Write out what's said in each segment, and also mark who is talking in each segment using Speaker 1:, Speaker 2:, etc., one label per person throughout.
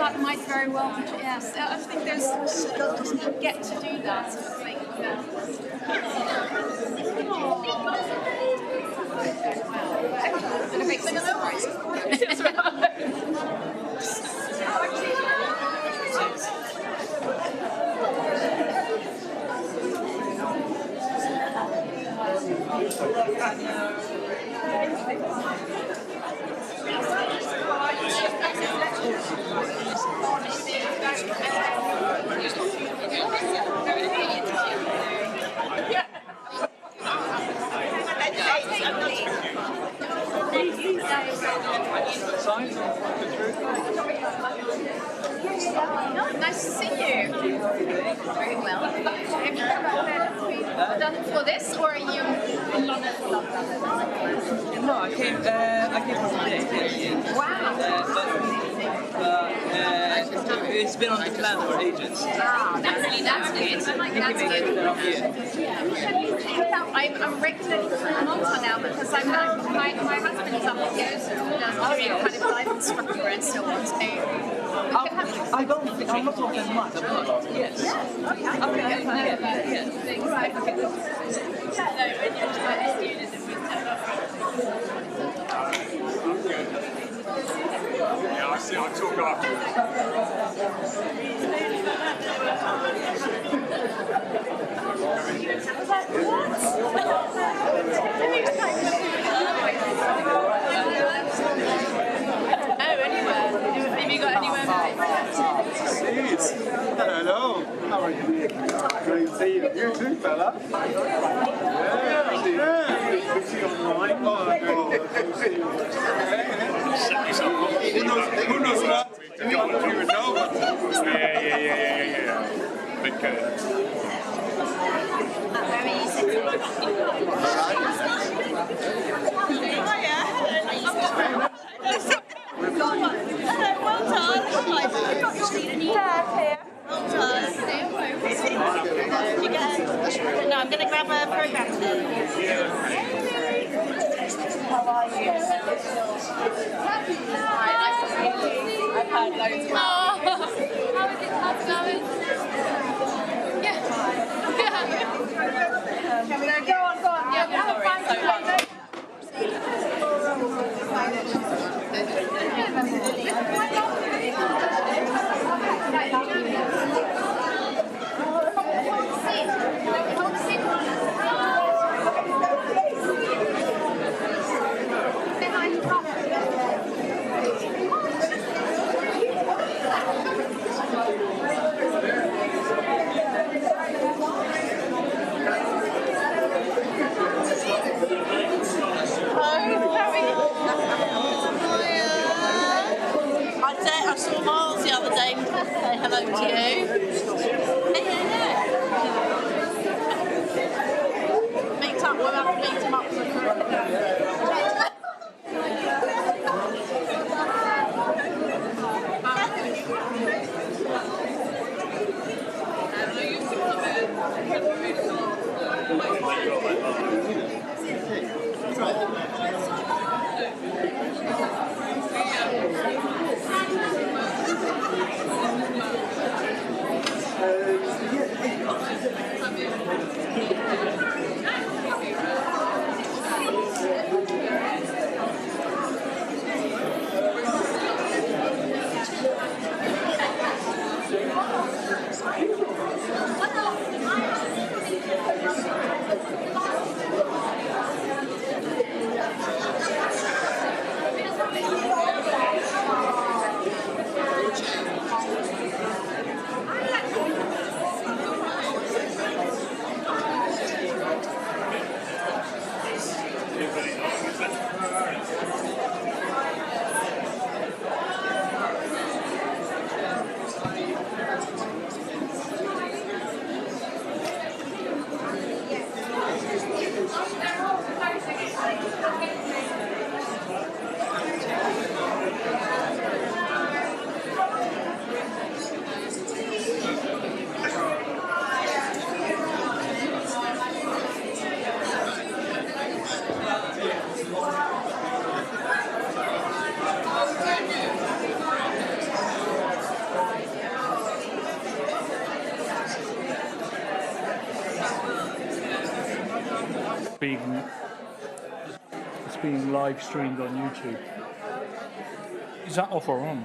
Speaker 1: that might very well be, yes. I think there's doesn't get to do that sort of thing. But it makes me surprised. Nice to see you. Very well. Have you done it for this, or are you in London for London?
Speaker 2: No, I came for today. It's been on the plan for ages.
Speaker 1: Ah, that's good. That's good. I'm regularly in Malta now because my husband is up at Yosu who does doing kind of life instructor and so on. So
Speaker 2: I don't think I'm not talking much. Yes.
Speaker 3: Yeah, I see. I'll talk afterwards.
Speaker 4: Hello. How are you? Great to see you. You too, fella. Yeah. Good to see you online. Who knows that? You would know. Yeah. Okay.
Speaker 5: No, I'm going to grab a program then. How are you? Hi, nice to meet you. I've heard loads about you. How is it? How's it going? Yeah. Go on. Yeah, have a fine day. I saw Miles the other day say hello to you. We'll have to meet him up for a
Speaker 6: being live streamed on YouTube. Is that off or on?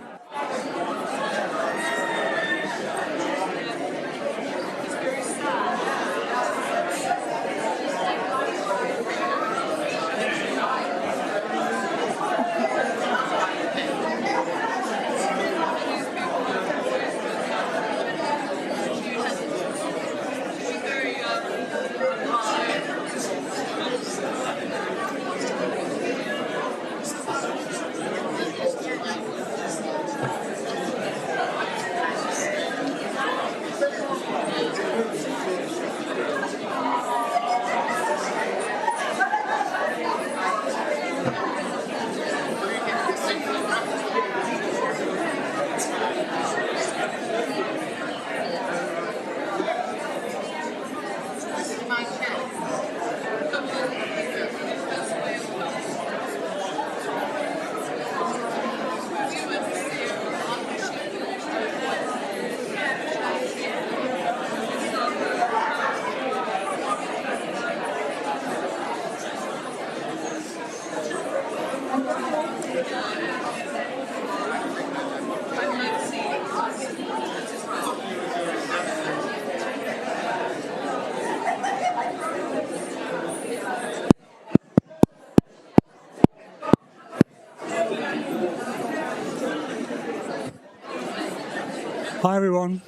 Speaker 7: Hi everyone.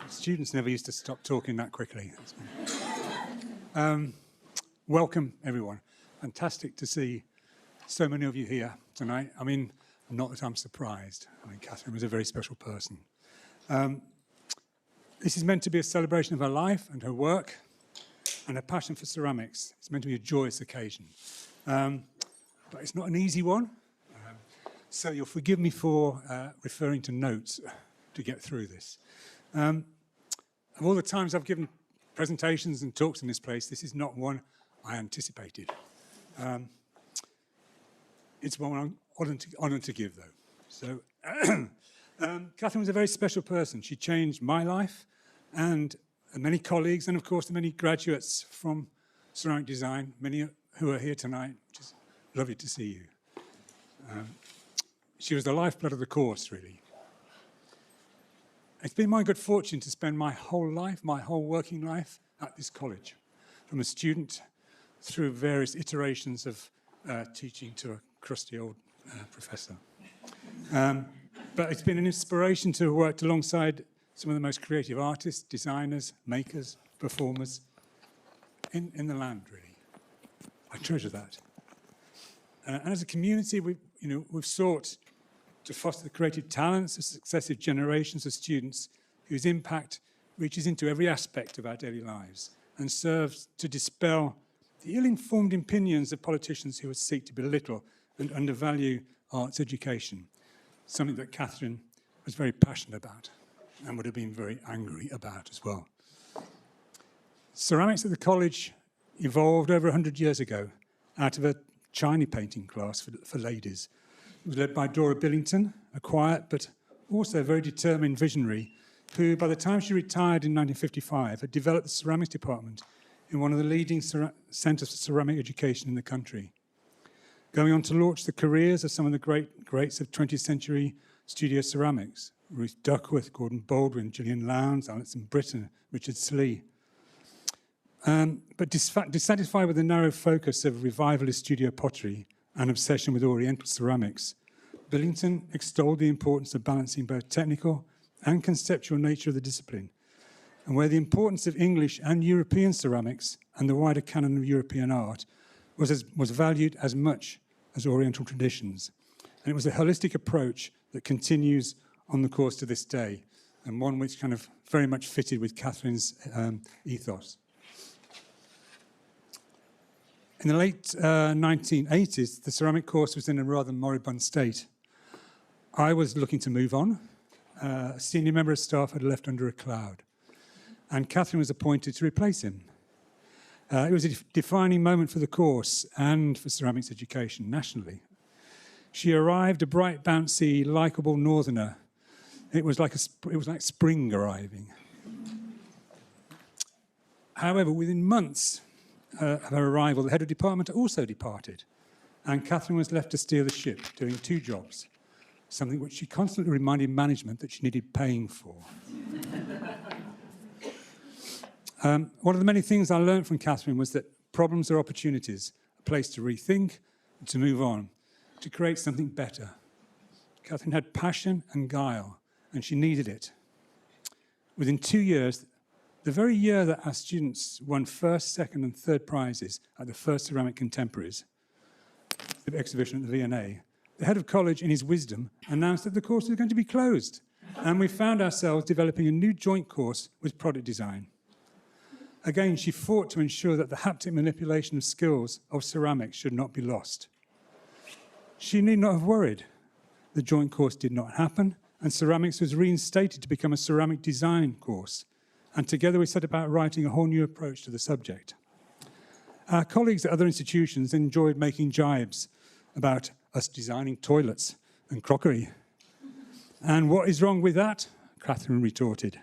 Speaker 7: Students never used to stop talking that quickly. Welcome everyone. Fantastic to see so many of you here tonight. I mean, not that I'm surprised. I mean, Kathryn was a very special person. This is meant to be a celebration of her life and her work and her passion for ceramics. It's meant to be a joyous occasion. But it's not an easy one. So you'll forgive me for referring to notes to get through this. Of all the times I've given presentations and talks in this place, this is not one I anticipated. It's one I'm honoured to give, though. So Kathryn was a very special person. She changed my life and many colleagues, and of course the many graduates from ceramic design, many who are here tonight, which is lovely to see you. She was the lifeblood of the course, really. It's been my good fortune to spend my whole life, my whole working life, at this college, from a student through various iterations of teaching to a crusty old professor. But it's been an inspiration to have worked alongside some of the most creative artists, designers, makers, performers in the land, really. I treasure that. And as a community, we've sought to foster the creative talents of successive generations of students whose impact reaches into every aspect of our daily lives and serves to dispel the ill-informed opinions of politicians who would seek to belittle and undervalue arts education, something that Kathryn was very passionate about and would have been very angry about as well. Ceramics at the college evolved over 100 years ago out of a China painting class for ladies. It was led by Dora Billington, a quiet but also very determined visionary who, by the time she retired in 1955, had developed the ceramics department in one of the leading centres for ceramic education in the country, going on to launch the careers of some of the greats of 20th century studio ceramics: Ruth Duckworth, Gordon Baldwin, Gillian Lowndes, Alison Britton, Richard Slee. But dissatisfied with the narrow focus of revivalist studio pottery and obsession with Oriental ceramics, Billington extolled the importance of balancing both technical and conceptual nature of the discipline, and where the importance of English and European ceramics and the wider canon of European art was valued as much as Oriental traditions. And it was a holistic approach that continues on the course to this day, and one which kind of very much fitted with Kathryn's ethos. In the late 1980s, the ceramic course was in a rather moribund state. I was looking to move on. A senior member of staff had left under a cloud, and Kathryn was appointed to replace him. It was a defining moment for the course and for ceramics education nationally. She arrived a bright, bouncy, likeable northerner. It was like spring arriving. However, within months of her arrival, the head of department also departed, and Kathryn was left to steer the ship, doing 2 jobs, something which she constantly reminded management that she needed paying for. One of the many things I learned from Kathryn was that problems are opportunities, a place to rethink, to move on, to create something better. Kathryn had passion and guile, and she needed it. Within 2 years, the very year that our students won first, second and third prizes at the first Ceramic Contemporaries exhibition at the V&A, the head of college, in his wisdom, announced that the course was going to be closed, and we found ourselves developing a new joint course with product design. Again, she fought to ensure that the haptic manipulation of skills of ceramics should not be lost. She need not have worried. The joint course did not happen, and ceramics was reinstated to become a ceramic design course. And together we set about writing a whole new approach to the subject. Our colleagues at other institutions enjoyed making jibes about us designing toilets and crockery. And what is wrong with that? Kathryn retorted.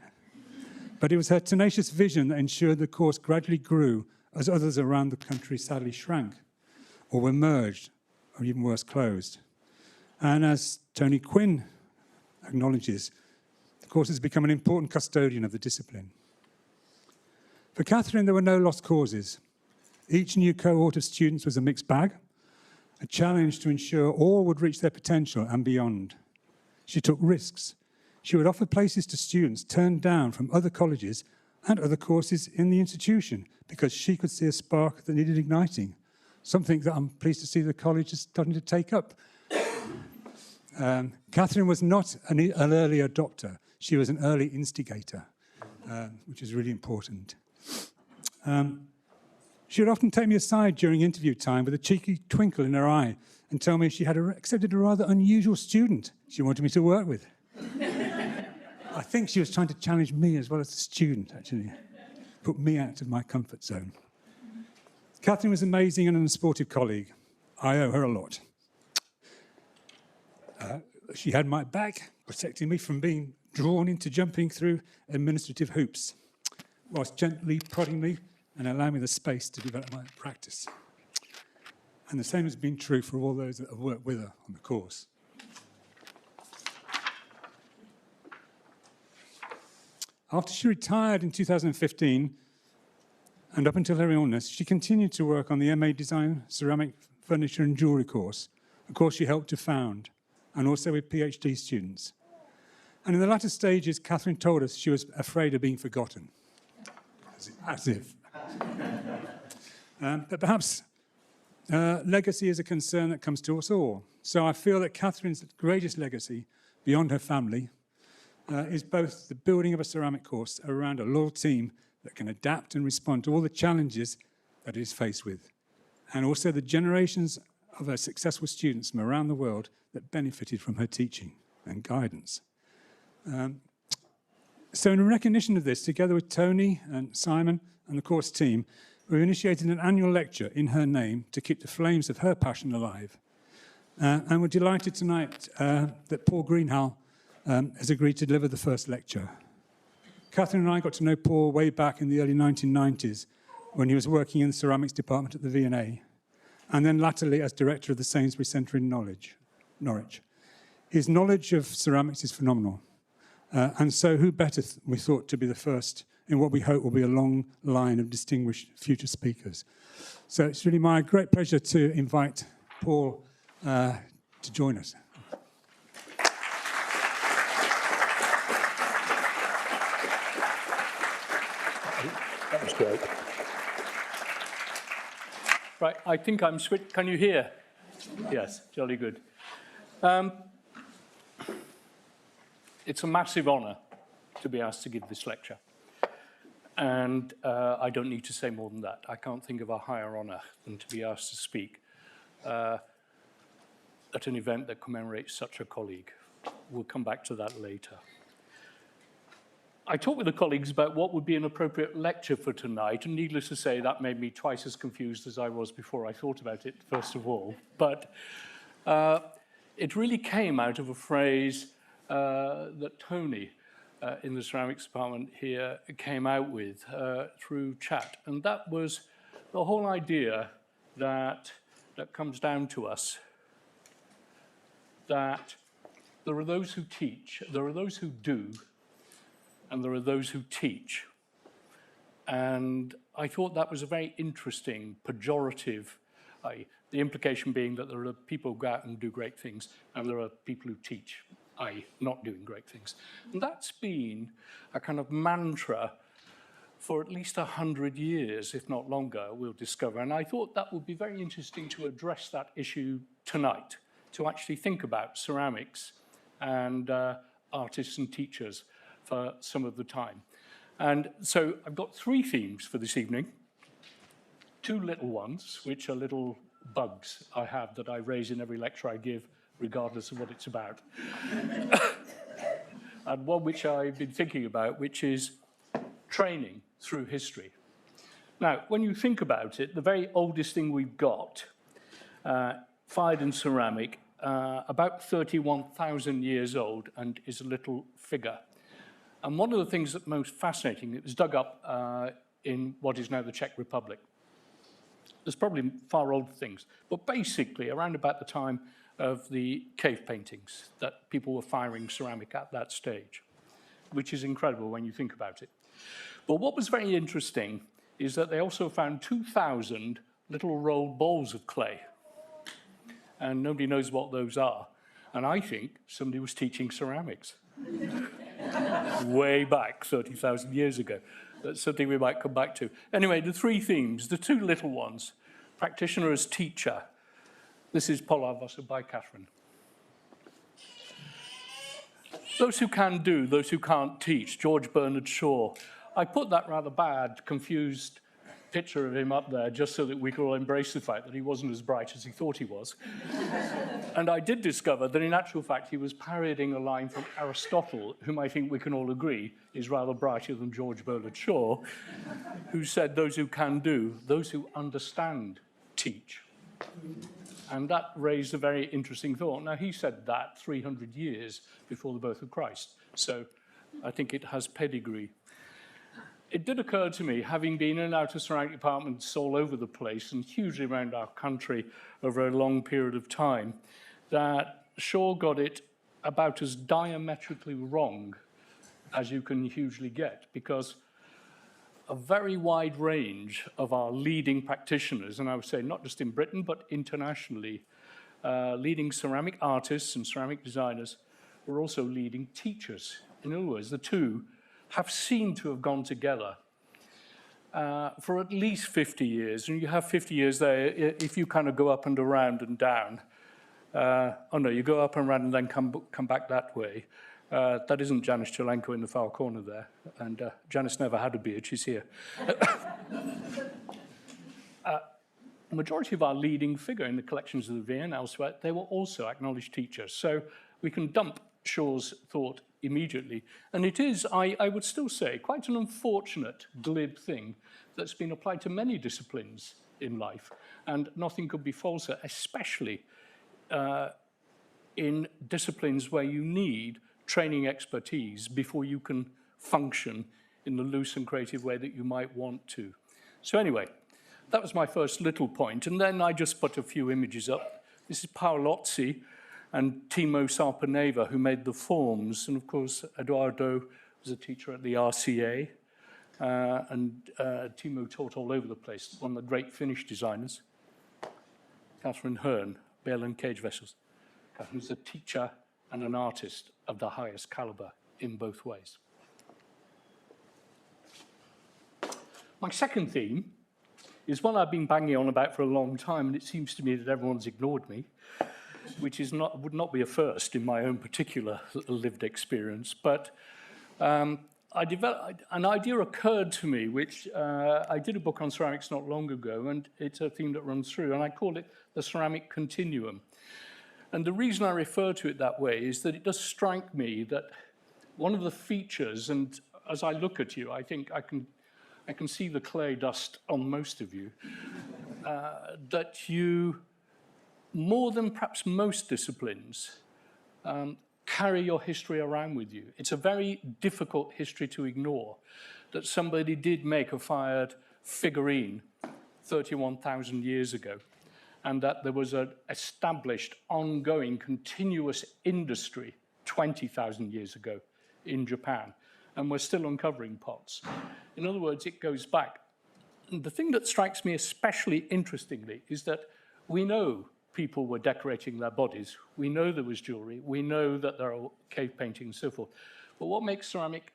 Speaker 7: But it was her tenacious vision that ensured the course gradually grew as others around the country sadly shrank, or were merged, or even worse, closed. And as Tony Quinn acknowledges, the course has become an important custodian of the discipline. For Kathryn, there were no lost causes. Each new cohort of students was a mixed bag, a challenge to ensure all would reach their potential and beyond. She took risks. She would offer places to students turned down from other colleges and other courses in the institution because she could see a spark that needed igniting, something that I'm pleased to see the college is starting to take up. Kathryn was not an early adopter. She was an early instigator, which is really important. She would often take me aside during interview time with a cheeky twinkle in her eye and tell me she had accepted a rather unusual student she wanted me to work with. I think she was trying to challenge me as well as the student, actually. Put me out of my comfort zone. Kathryn was amazing and a sportive colleague. I owe her a lot. She had my back, protecting me from being drawn into jumping through administrative hoops, whilst gently prodding me and allowing me the space to develop my practice. And the same has been true for all those that have worked with her on the course. After she retired in 2015, and up until her illness, she continued to work on the MA Design, Ceramic, Furniture and Jewellery course, a course she helped to found, and also with PhD students. And in the latter stages, Kathryn told us she was afraid of being forgotten. As if. But perhaps legacy is a concern that comes to us all. So I feel that Kathryn's greatest legacy, beyond her family, is both the building of a ceramic course around a loyal team that can adapt and respond to all the challenges that it is faced with, and also the generations of her successful students from around the world that benefited from her teaching and guidance. So in recognition of this, together with Tony and Simon and the course team, we've initiated an annual lecture in her name to keep the flames of her passion alive. And we're delighted tonight that Paul Greenhalgh has agreed to deliver the first lecture. Kathryn and I got to know Paul way back in the early 1990s when he was working in the ceramics department at the V&A, and then latterly as director of the Sainsbury Centre in Norwich. His knowledge of ceramics is phenomenal. And so who better, we thought, to be the first in what we hope will be a long line of distinguished future speakers. So it's really my great pleasure to invite Paul to join us.
Speaker 6: That was great. Right, I think I'm switched. Can you hear? Yes, jolly good. It's a massive honour to be asked to give this lecture. And I don't need to say more than that. I can't think of a higher honour than to be asked to speak at an event that commemorates such a colleague. We'll come back to that later. I talked with the colleagues about what would be an appropriate lecture for tonight, and needless to say, that made me twice as confused as I was before I thought about it, first of all. But it really came out of a phrase that Tony in the ceramics department here came out with through chat. And that was the whole idea that comes down to us, that there are those who teach, there are those who do, and there are those who teach. And I thought that was a very interesting, pejorative, the implication being that there are people who go out and do great things, and there are people who teach, i.e. not doing great things. And that's been a kind of mantra for at least 100 years, if not longer, we'll discover. And I thought that would be very interesting to address that issue tonight, to actually think about ceramics and artists and teachers for some of the time. And so I've got 3 themes for this evening. 2 little ones, which are little bugs I have that I raise in every lecture I give, regardless of what it's about. And one which I've been thinking about, which is training through history. Now, when you think about it, the very oldest thing we've got, fired in ceramic, about 31,000 years old, and is a little figure. And one of the things that's most fascinating, it was dug up in what is now the Czech Republic. There's probably far older things, but basically around about the time of the cave paintings that people were firing ceramic at that stage, which is incredible when you think about it. But what was very interesting is that they also found 2,000 little rolled balls of clay. And nobody knows what those are. And I think somebody was teaching ceramics way back 30,000 years ago. That's something we might come back to. Anyway, the 3 themes, the 2 little ones, practitioner as teacher. This is Polarvasser by Kathryn. Those who can do, those who can't teach, George Bernard Shaw. I put that rather bad, confused picture of him up there just so that we could all embrace the fact that he wasn't as bright as he thought he was. And I did discover that in actual fact he was parodying a line from Aristotle, whom I think we can all agree is rather brighter than George Bernard Shaw, who said those who can do, those who understand, teach. And that raised a very interesting thought. Now, he said that 300 years before the birth of Christ, so I think it has pedigree. It did occur to me, having been in and out of ceramic departments all over the place and hugely around our country over a long period of time, that Shaw got it about as diametrically wrong as you can hugely get, because a very wide range of our leading practitioners, and I would say not just in Britain, but internationally, leading ceramic artists and ceramic designers were also leading teachers. In other words, the two have seemed to have gone together for at least 50 years. And you have 50 years there if you kind of go up and around and down. Oh no, you go up and around and then come back that way. That isn't Janice Chelenko in the far corner there. And Janice never had a beard, she's here. The majority of our leading figure in the collections of the V and elsewhere, they were also acknowledged teachers. So we can dump Shaw's thought immediately. And it is, I would still say, quite an unfortunate, glib thing that's been applied to many disciplines in life. And nothing could be falser, especially in disciplines where you need training expertise before you can function in the loose and creative way that you might want to. So anyway, that was my first little point. And then I just put a few images up. This is Paolozzi and Timo Sarpaneva, who made the forms. And of course, Eduardo was a teacher at the RCA. And Timo taught all over the place, one of the great Finnish designers. Kathryn Hearn, bale and cage vessels. Kathryn's a teacher and an artist of the highest caliber in both ways. My second theme is one I've been banging on about for a long time, and it seems to me that everyone's ignored me, which is would not be a first in my own particular lived experience. But an idea occurred to me, which I did a book on ceramics not long ago, and it's a theme that runs through, and I call it the ceramic continuum. And the reason I refer to it that way is that it does strike me that one of the features, and as I look at you, I think I can see the clay dust on most of you, that you, more than perhaps most disciplines, carry your history around with you. It's a very difficult history to ignore, that somebody did make a fired figurine 31,000 years ago, and that there was an established, ongoing, continuous industry 20,000 years ago in Japan, and we're still uncovering pots. In other words, it goes back. And the thing that strikes me especially interestingly is that we know people were decorating their bodies. We know there was jewellery. We know that there are cave paintings and so forth. But what makes ceramic,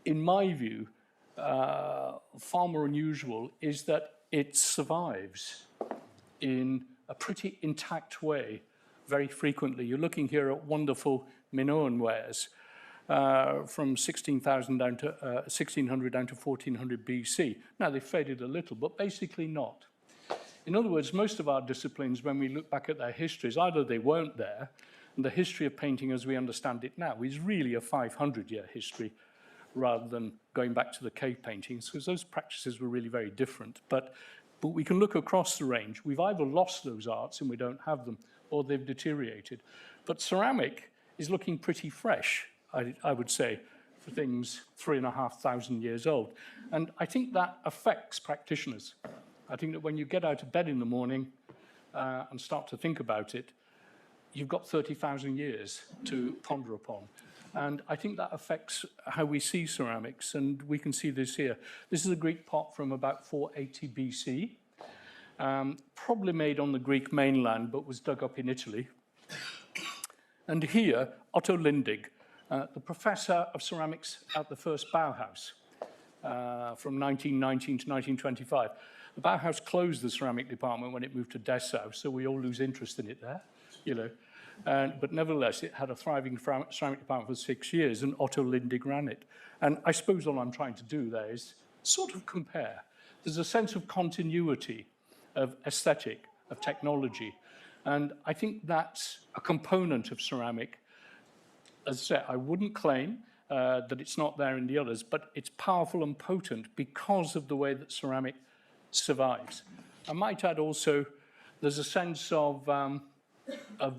Speaker 6: in my view, far more unusual is that it survives in a pretty intact way very frequently. You're looking here at wonderful Minoan wares from 16,000 down to 1600 down to 1400 BC. Now, they faded a little, but basically not. In other words, most of our disciplines, when we look back at their histories, either they weren't there, and the history of painting as we understand it now is really a 500-year history rather than going back to the cave paintings, because those practices were really very different. But we can look across the range. We've either lost those arts and we don't have them, or they've deteriorated. But ceramic is looking pretty fresh, I would say, for things 3,500 years old. And I think that affects practitioners. I think that when you get out of bed in the morning and start to think about it, you've got 30,000 years to ponder upon. And I think that affects how we see ceramics, and we can see this here. This is a Greek pot from about 480 BC, probably made on the Greek mainland, but was dug up in Italy. And here, Otto Lindig, the professor of ceramics at the first Bauhaus from 1919 to 1925. The Bauhaus closed the ceramic department when it moved to Dessau, so we all lose interest in it there, you know. But nevertheless, it had a thriving ceramic department for 6 years, and Otto Lindig ran it. And I suppose all I'm trying to do there is sort of compare. There's a sense of continuity, of aesthetic, of technology. And I think that's a component of ceramic. As I said, I wouldn't claim that it's not there in the others, but it's powerful and potent because of the way that ceramic survives. I might add also, there's a sense of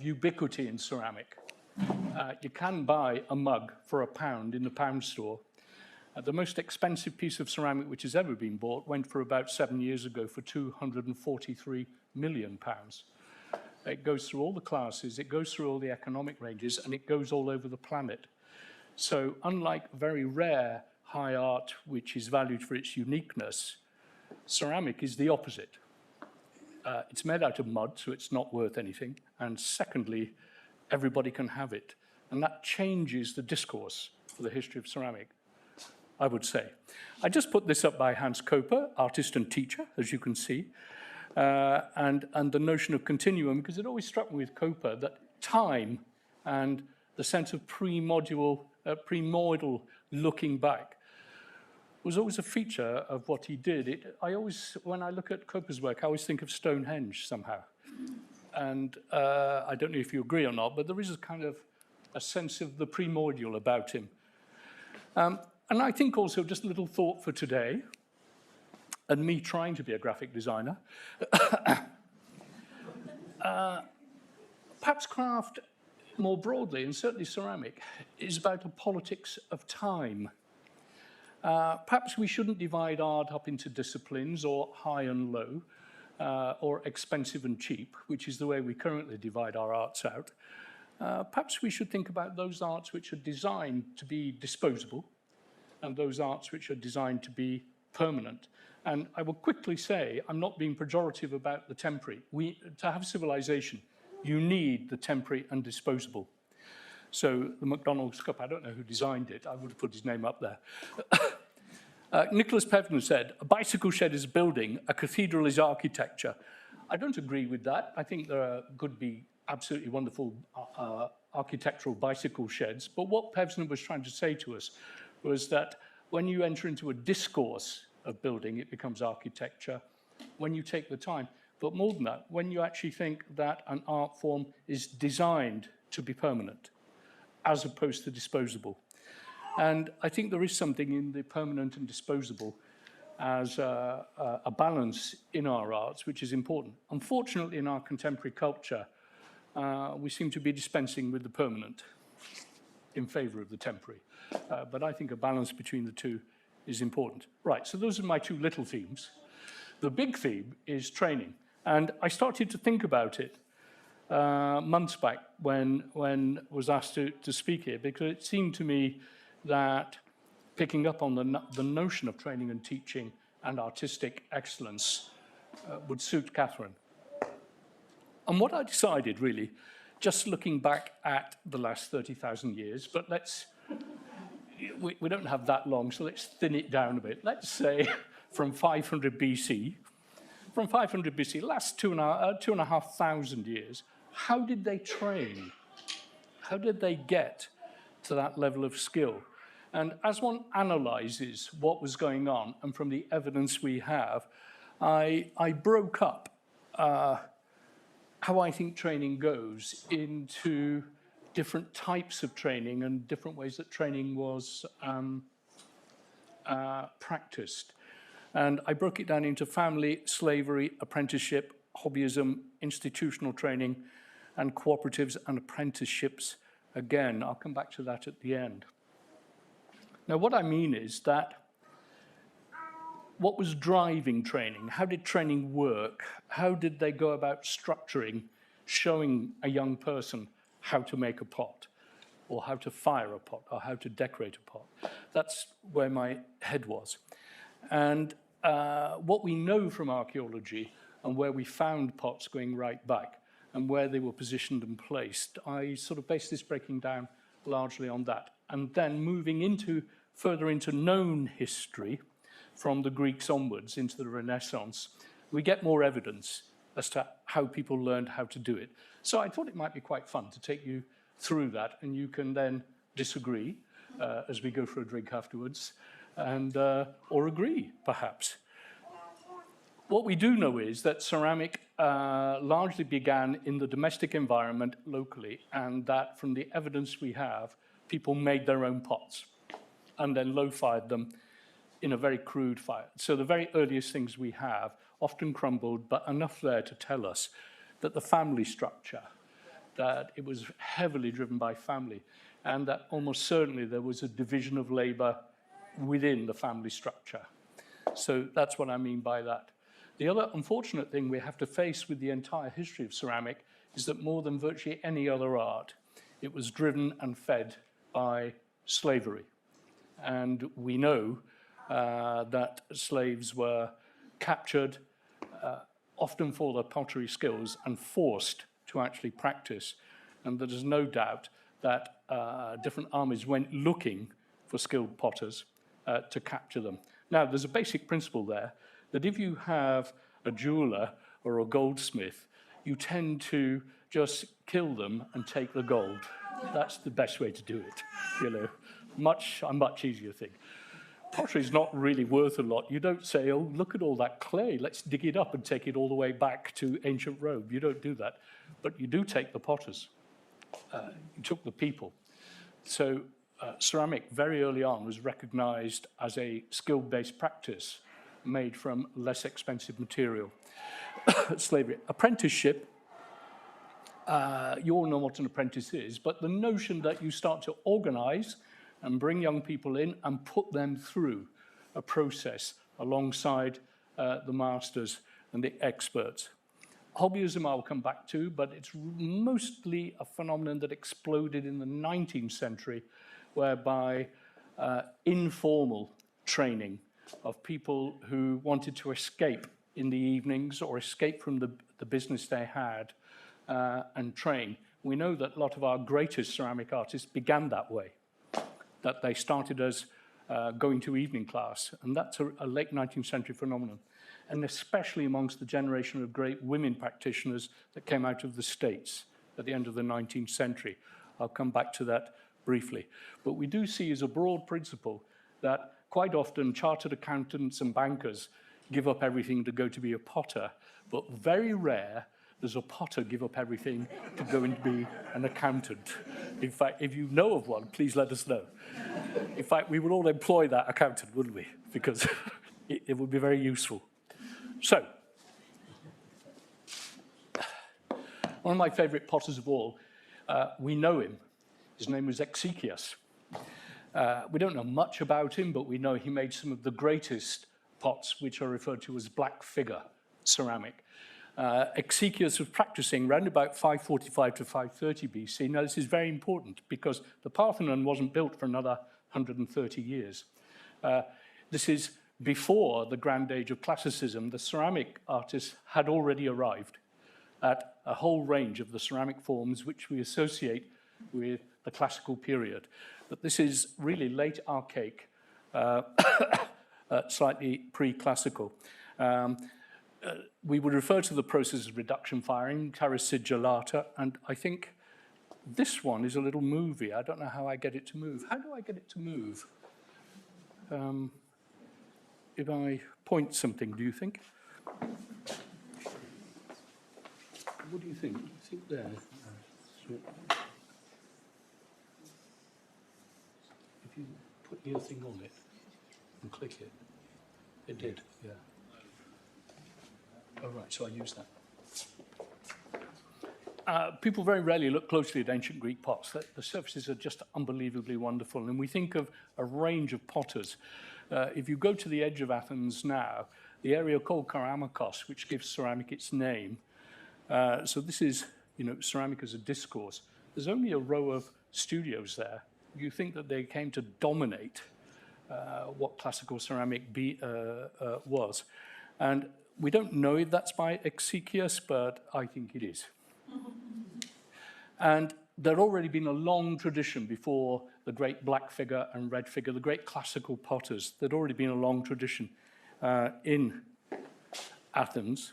Speaker 6: ubiquity in ceramic. You can buy a mug for £1 in the pound store. The most expensive piece of ceramic which has ever been bought went for about 7 years ago for £243 million. It goes through all the classes, it goes through all the economic ranges, and it goes all over the planet. So unlike very rare high art, which is valued for its uniqueness, ceramic is the opposite. It's made out of mud, so it's not worth anything. And secondly, everybody can have it. And that changes the discourse for the history of ceramic, I would say. I just put this up by Hans Koper, artist and teacher, as you can see. And the notion of continuum, because it always struck me with Koper that time and the sense of primordial looking back was always a feature of what he did. When I look at Koper's work, I always think of Stonehenge somehow. And I don't know if you agree or not, but there is a kind of a sense of the primordial about him. And I think also, just a little thought for today, and me trying to be a graphic designer, perhaps craft more broadly, and certainly ceramic, is about a politics of time. Perhaps we shouldn't divide art up into disciplines, or high and low, or expensive and cheap, which is the way we currently divide our arts out. Perhaps we should think about those arts which are designed to be disposable, and those arts which are designed to be permanent. And I will quickly say, I'm not being pejorative about the temporary. To have civilization, you need the temporary and disposable. So the McDonald's cup, I don't know who designed it. I would have put his name up there. Nicholas Pevner said, a bicycle shed is a building, a cathedral is architecture. I don't agree with that. I think there could be absolutely wonderful architectural bicycle sheds. But what Pevner was trying to say to us was that when you enter into a discourse of building, it becomes architecture, when you take the time. But more than that, when you actually think that an art form is designed to be permanent, as opposed to disposable. And I think there is something in the permanent and disposable as a balance in our arts, which is important. Unfortunately, in our contemporary culture, we seem to be dispensing with the permanent. in favour of the temporary. But I think a balance between the two is important. Right, so those are my two little themes. The big theme is training. And I started to think about it months back when I was asked to speak here, because it seemed to me that picking up on the notion of training and teaching and artistic excellence would suit Kathryn. And what I decided, really, just looking back at the last 30,000 years, but we don't have that long, so let's thin it down a bit. Let's say from 500 BC, last 2,500 years, how did they train? How did they get to that level of skill? And as one analyzes what was going on, and from the evidence we have, I broke up how I think training goes into different types of training and different ways that training was practiced. And I broke it down into family, slavery, apprenticeship, hobbyism, institutional training, and cooperatives and apprenticeships. Again, I'll come back to that at the end. Now, what I mean is that what was driving training? How did training work? How did they go about structuring, showing a young person how to make a pot, or how to fire a pot, or how to decorate a pot? That's where my head was. And what we know from archaeology and where we found pots going right back and where they were positioned and placed, I sort of based this breaking down largely on that. And then moving further into known history, from the Greeks onwards into the Renaissance, we get more evidence as to how people learned how to do it. So I thought it might be quite fun to take you through that, and you can then disagree as we go for a drink afterwards, and or agree, perhaps. What we do know is that ceramic largely began in the domestic environment locally, and that from the evidence we have, people made their own pots and then low-fired them in a very crude fire. So the very earliest things we have often crumbled, but enough there to tell us that the family structure, that it was heavily driven by family, and that almost certainly there was a division of labor within the family structure. So that's what I mean by that. The other unfortunate thing we have to face with the entire history of ceramic is that more than virtually any other art, it was driven and fed by slavery. And we know that slaves were captured, often for their pottery skills, and forced to actually practice. And there is no doubt that different armies went looking for skilled potters to capture them. Now, there's a basic principle there, that if you have a jeweler or a goldsmith, you tend to just kill them and take the gold. That's the best way to do it, you know. A much easier thing. Pottery is not really worth a lot. You don't say, oh, look at all that clay, let's dig it up and take it all the way back to ancient Rome. You don't do that. But you do take the potters. You took the people. So ceramic very early on was recognized as a skill-based practice made from less expensive material. Slavery. Apprenticeship, you all know what an apprentice is, but the notion that you start to organize and bring young people in and put them through a process alongside the masters and the experts. Hobbyism I'll come back to, but it's mostly a phenomenon that exploded in the 19th century, whereby informal training of people who wanted to escape in the evenings or escape from the business they had and train. We know that a lot of our greatest ceramic artists began that way, that they started as going to evening class, and that's a late 19th century phenomenon, and especially amongst the generation of great women practitioners that came out of the States at the end of the 19th century. I'll come back to that briefly. But we do see as a broad principle that quite often chartered accountants and bankers give up everything to go to be a potter, but very rare does a potter give up everything to go and be an accountant. In fact, if you know of one, please let us know. In fact, we would all employ that accountant, wouldn't we? Because it would be very useful. So, one of my favorite potters of all, we know him. His name was Exekias. We don't know much about him, but we know he made some of the greatest pots, which are referred to as black figure ceramic. Exekias was practicing around about 545 to 530 BC. Now, this is very important because the Parthenon wasn't built for another 130 years. This is before the grand age of classicism. The ceramic artists had already arrived at a whole range of the ceramic forms which we associate with the classical period. But this is really late archaic, slightly pre-classical. We would refer to the process of reduction firing, terra sigillata, and I think this one is a little movie. I don't know how I get it to move. How do I get it to move? If I point something, do you think? What do you think? You think there? If you put your thing on it and click it, it did, yeah. Oh, right, so I use that. People very rarely look closely at ancient Greek pots. The surfaces are just unbelievably wonderful, and we think of a range of potters. If you go to the edge of Athens now, the area called Keramakos, which gives ceramic its name, so this is, ceramic as a discourse. There's only a row of studios there. You think that they came to dominate what classical ceramic was. And we don't know if that's by Exekias, but I think it is. And there'd already been a long tradition before the great black figure and red figure, the great classical potters. There'd already been a long tradition in Athens.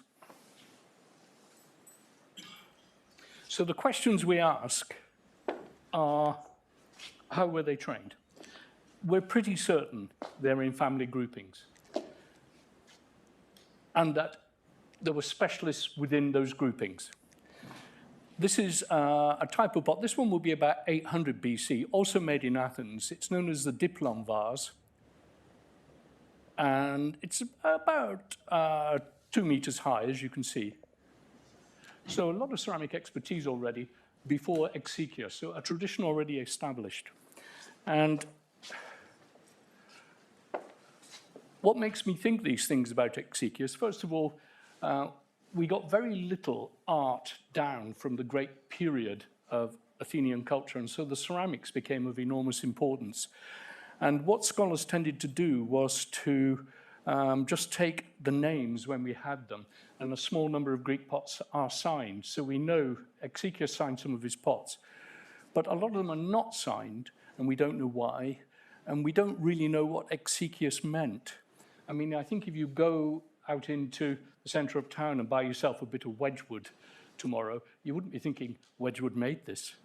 Speaker 6: So the questions we ask are, how were they trained? We're pretty certain they're in family groupings, and that there were specialists within those groupings. This is a type of pot. This one will be about 800 BC, also made in Athens. It's known as the diplom vase, and it's about 2 meters high, as you can see. So a lot of ceramic expertise already before Exekias, so a tradition already established. And what makes me think these things about Exekias? First of all, we got very little art down from the great period of Athenian culture, and so the ceramics became of enormous importance. And what scholars tended to do was to just take the names when we had them, and a small number of Greek pots are signed. So we know Exekias signed some of his pots, but a lot of them are not signed, and we don't know why, and we don't really know what Exekias meant. I mean, I think if you go out into the centre of town and buy yourself a bit of Wedgwood tomorrow, you wouldn't be thinking Wedgwood made this.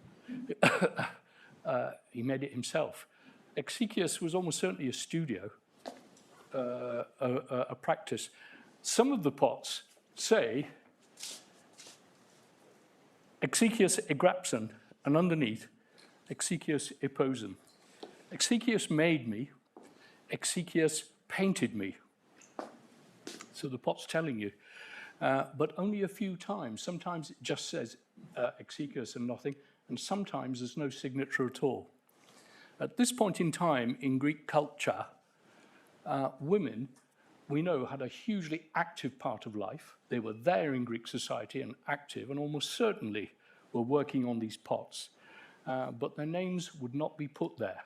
Speaker 6: He made it himself. Exekias was almost certainly a studio, a practice. Some of the pots say Exekias egrapson, and underneath Exekias eposen. Exekias made me, Exekias painted me. So the pot's telling you, but only a few times. Sometimes it just says Exekias and nothing, and sometimes there's no signature at all. At this point in time in Greek culture, women, we know, had a hugely active part of life. They were there in Greek society and active, and almost certainly were working on these pots. But their names would not be put there.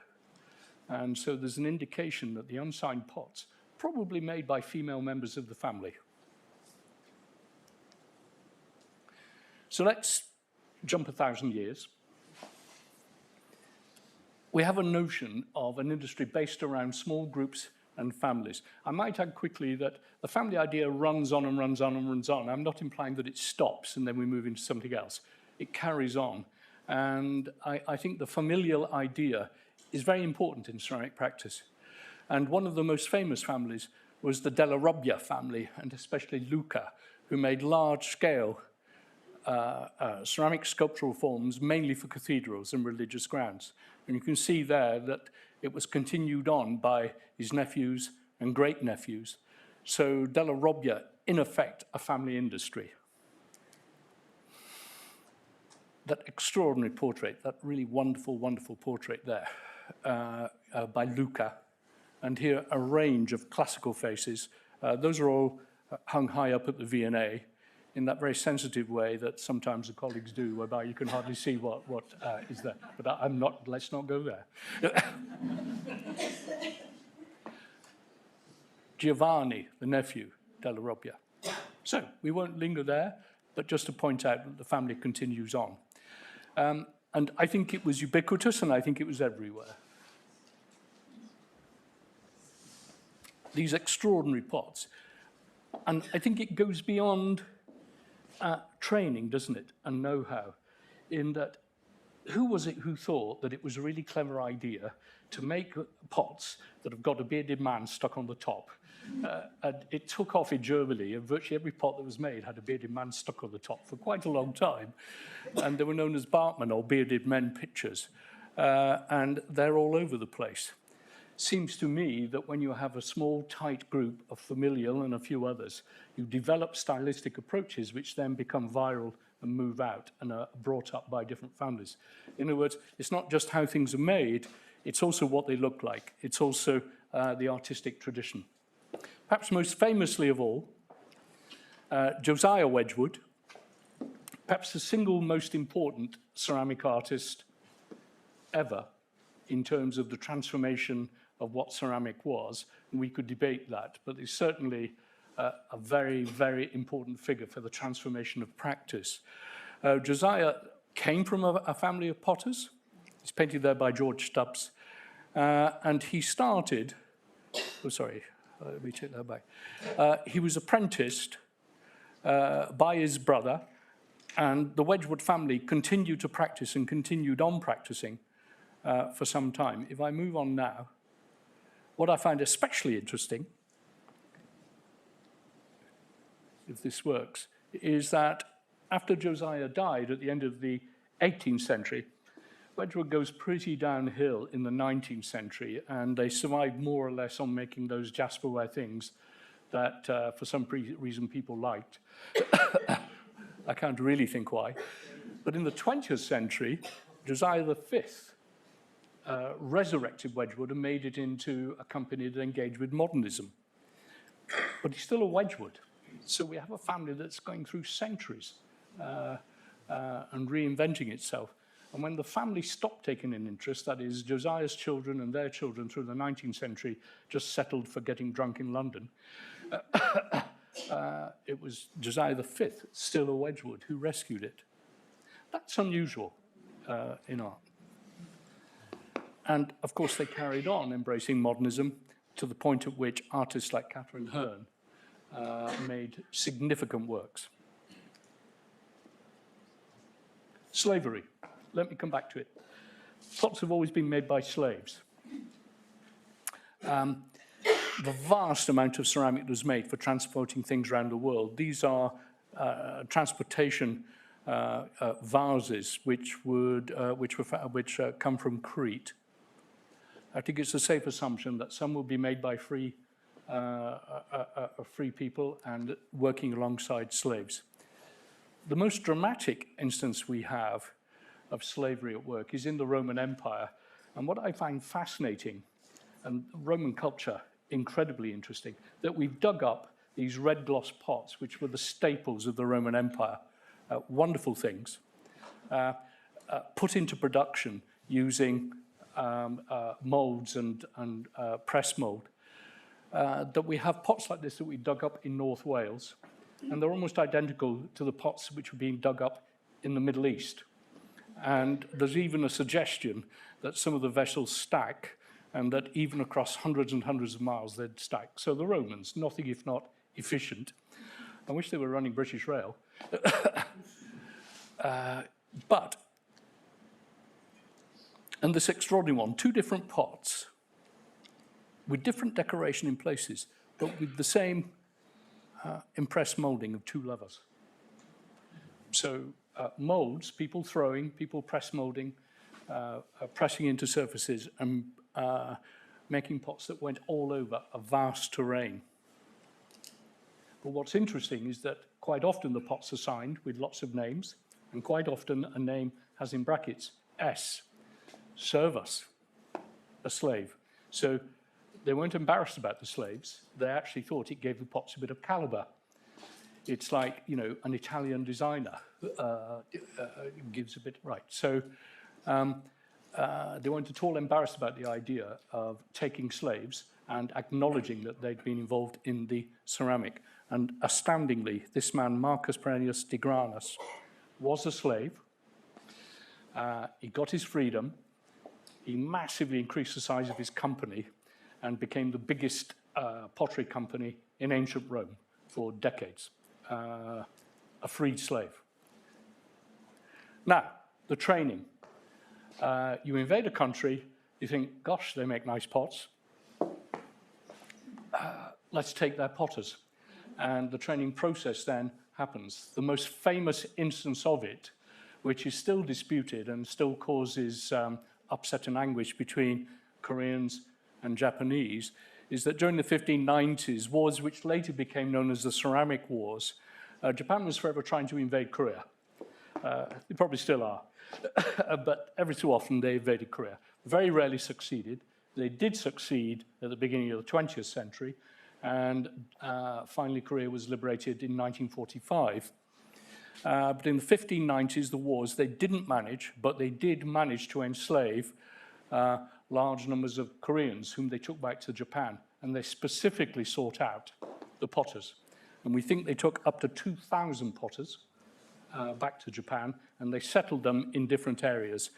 Speaker 6: And so there's an indication that the unsigned pots, probably made by female members of the family. So let's jump 1,000 years. We have a notion of an industry based around small groups and families. I might add quickly that the family idea runs on and runs on and runs on. I'm not implying that it stops and then we move into something else. It carries on. And I think the familial idea is very important in ceramic practice. And one of the most famous families was the Della Robbia family, and especially Luca, who made large-scale ceramic sculptural forms, mainly for cathedrals and religious grounds. And you can see there that it was continued on by his nephews and great-nephews. So Della Robbia, in effect, a family industry. that extraordinary portrait, that really wonderful, wonderful portrait there by Luca. And here a range of classical faces. Those are all hung high up at the V&A in that very sensitive way that sometimes the colleagues do, whereby you can hardly see what is there. But I'm not, let's not go there. Giovanni, the nephew, della Robbia. So we won't linger there, but just to point out that the family continues on. And I think it was ubiquitous, and I think it was everywhere. These extraordinary pots. And I think it goes beyond training, doesn't it, and know-how, in that who was it who thought that it was a really clever idea to make pots that have got a bearded man stuck on the top? And it took off in Germany, and virtually every pot that was made had a bearded man stuck on the top for quite a long time. And they were known as Bartman, or bearded men pictures. And they're all over the place. Seems to me that when you have a small, tight group of familial and a few others, you develop stylistic approaches which then become viral and move out and are brought up by different families. In other words, it's not just how things are made, it's also what they look like. It's also the artistic tradition. Perhaps most famously of all, Josiah Wedgwood, perhaps the single most important ceramic artist ever in terms of the transformation of what ceramic was. And we could debate that, but he's certainly a very, very important figure for the transformation of practice. Josiah came from a family of potters. He's painted there by George Stubbs. And he started, let me take that back. He was apprenticed by his brother, and the Wedgwood family continued to practice and continued on practicing for some time. If I move on now, what I find especially interesting, if this works, is that after Josiah died at the end of the 18th century, Wedgwood goes pretty downhill in the 19th century, and they survived more or less on making those jasperware things that for some reason people liked. I can't really think why. But in the 20th century, Josiah V resurrected Wedgwood and made it into a company that engaged with modernism. But he's still a Wedgwood. So we have a family that's going through centuries and reinventing itself. And when the family stopped taking an interest, that is, Josiah's children and their children through the 19th century just settled for getting drunk in London, it was Josiah V, still a Wedgwood, who rescued it. That's unusual in art. And, of course, they carried on embracing modernism to the point at which artists like Kathryn Hearn made significant works. Slavery. Let me come back to it. Pots have always been made by slaves. The vast amount of ceramic that was made for transporting things around the world, these are transportation vases which come from Crete. I think it's a safe assumption that some will be made by free people and working alongside slaves. The most dramatic instance we have of slavery at work is in the Roman Empire. And what I find fascinating, and Roman culture incredibly interesting, that we've dug up these red gloss pots, which were the staples of the Roman Empire, wonderful things, put into production using molds and press mold, that we have pots like this that we dug up in North Wales, and they're almost identical to the pots which were being dug up in the Middle East. And there's even a suggestion that some of the vessels stack, and that even across hundreds and hundreds of miles they'd stack. So the Romans, nothing if not efficient. I wish they were running British Rail. And this extraordinary one, 2 different pots with different decoration in places, but with the same impressed moulding of 2 lovers. So moulds, people throwing, people press moulding, pressing into surfaces and making pots that went all over a vast terrain. But what's interesting is that quite often the pots are signed with lots of names, And quite often a name has in brackets S, servus, a slave. So they weren't embarrassed about the slaves. They actually thought it gave the pots a bit of caliber. It's like, you know, an Italian designer gives a bit, right. So they weren't at all embarrassed about the idea of taking slaves and acknowledging that they'd been involved in the ceramic. And astoundingly, this man, Marcus Perennius Tigranes, was a slave. He got his freedom. He massively increased the size of his company and became the biggest pottery company in ancient Rome for decades. A freed slave. Now, the training. You invade a country, you think, gosh, they make nice pots. Let's take their potters. And the training process then happens. The most famous instance of it, which is still disputed and still causes upset and anguish between Koreans and Japanese, is that during the 1590s, wars which later became known as the Ceramic Wars, Japan was forever trying to invade Korea. They probably still are. But every so often they invaded Korea. Very rarely succeeded. They did succeed at the beginning of the 20th century, and finally Korea was liberated in 1945. But in the 1590s, the wars, they didn't manage, but they did manage to enslave large numbers of Koreans whom they took back to Japan, and they specifically sought out the potters. And we think they took up to 2,000 potters back to Japan, and they settled them in different areas.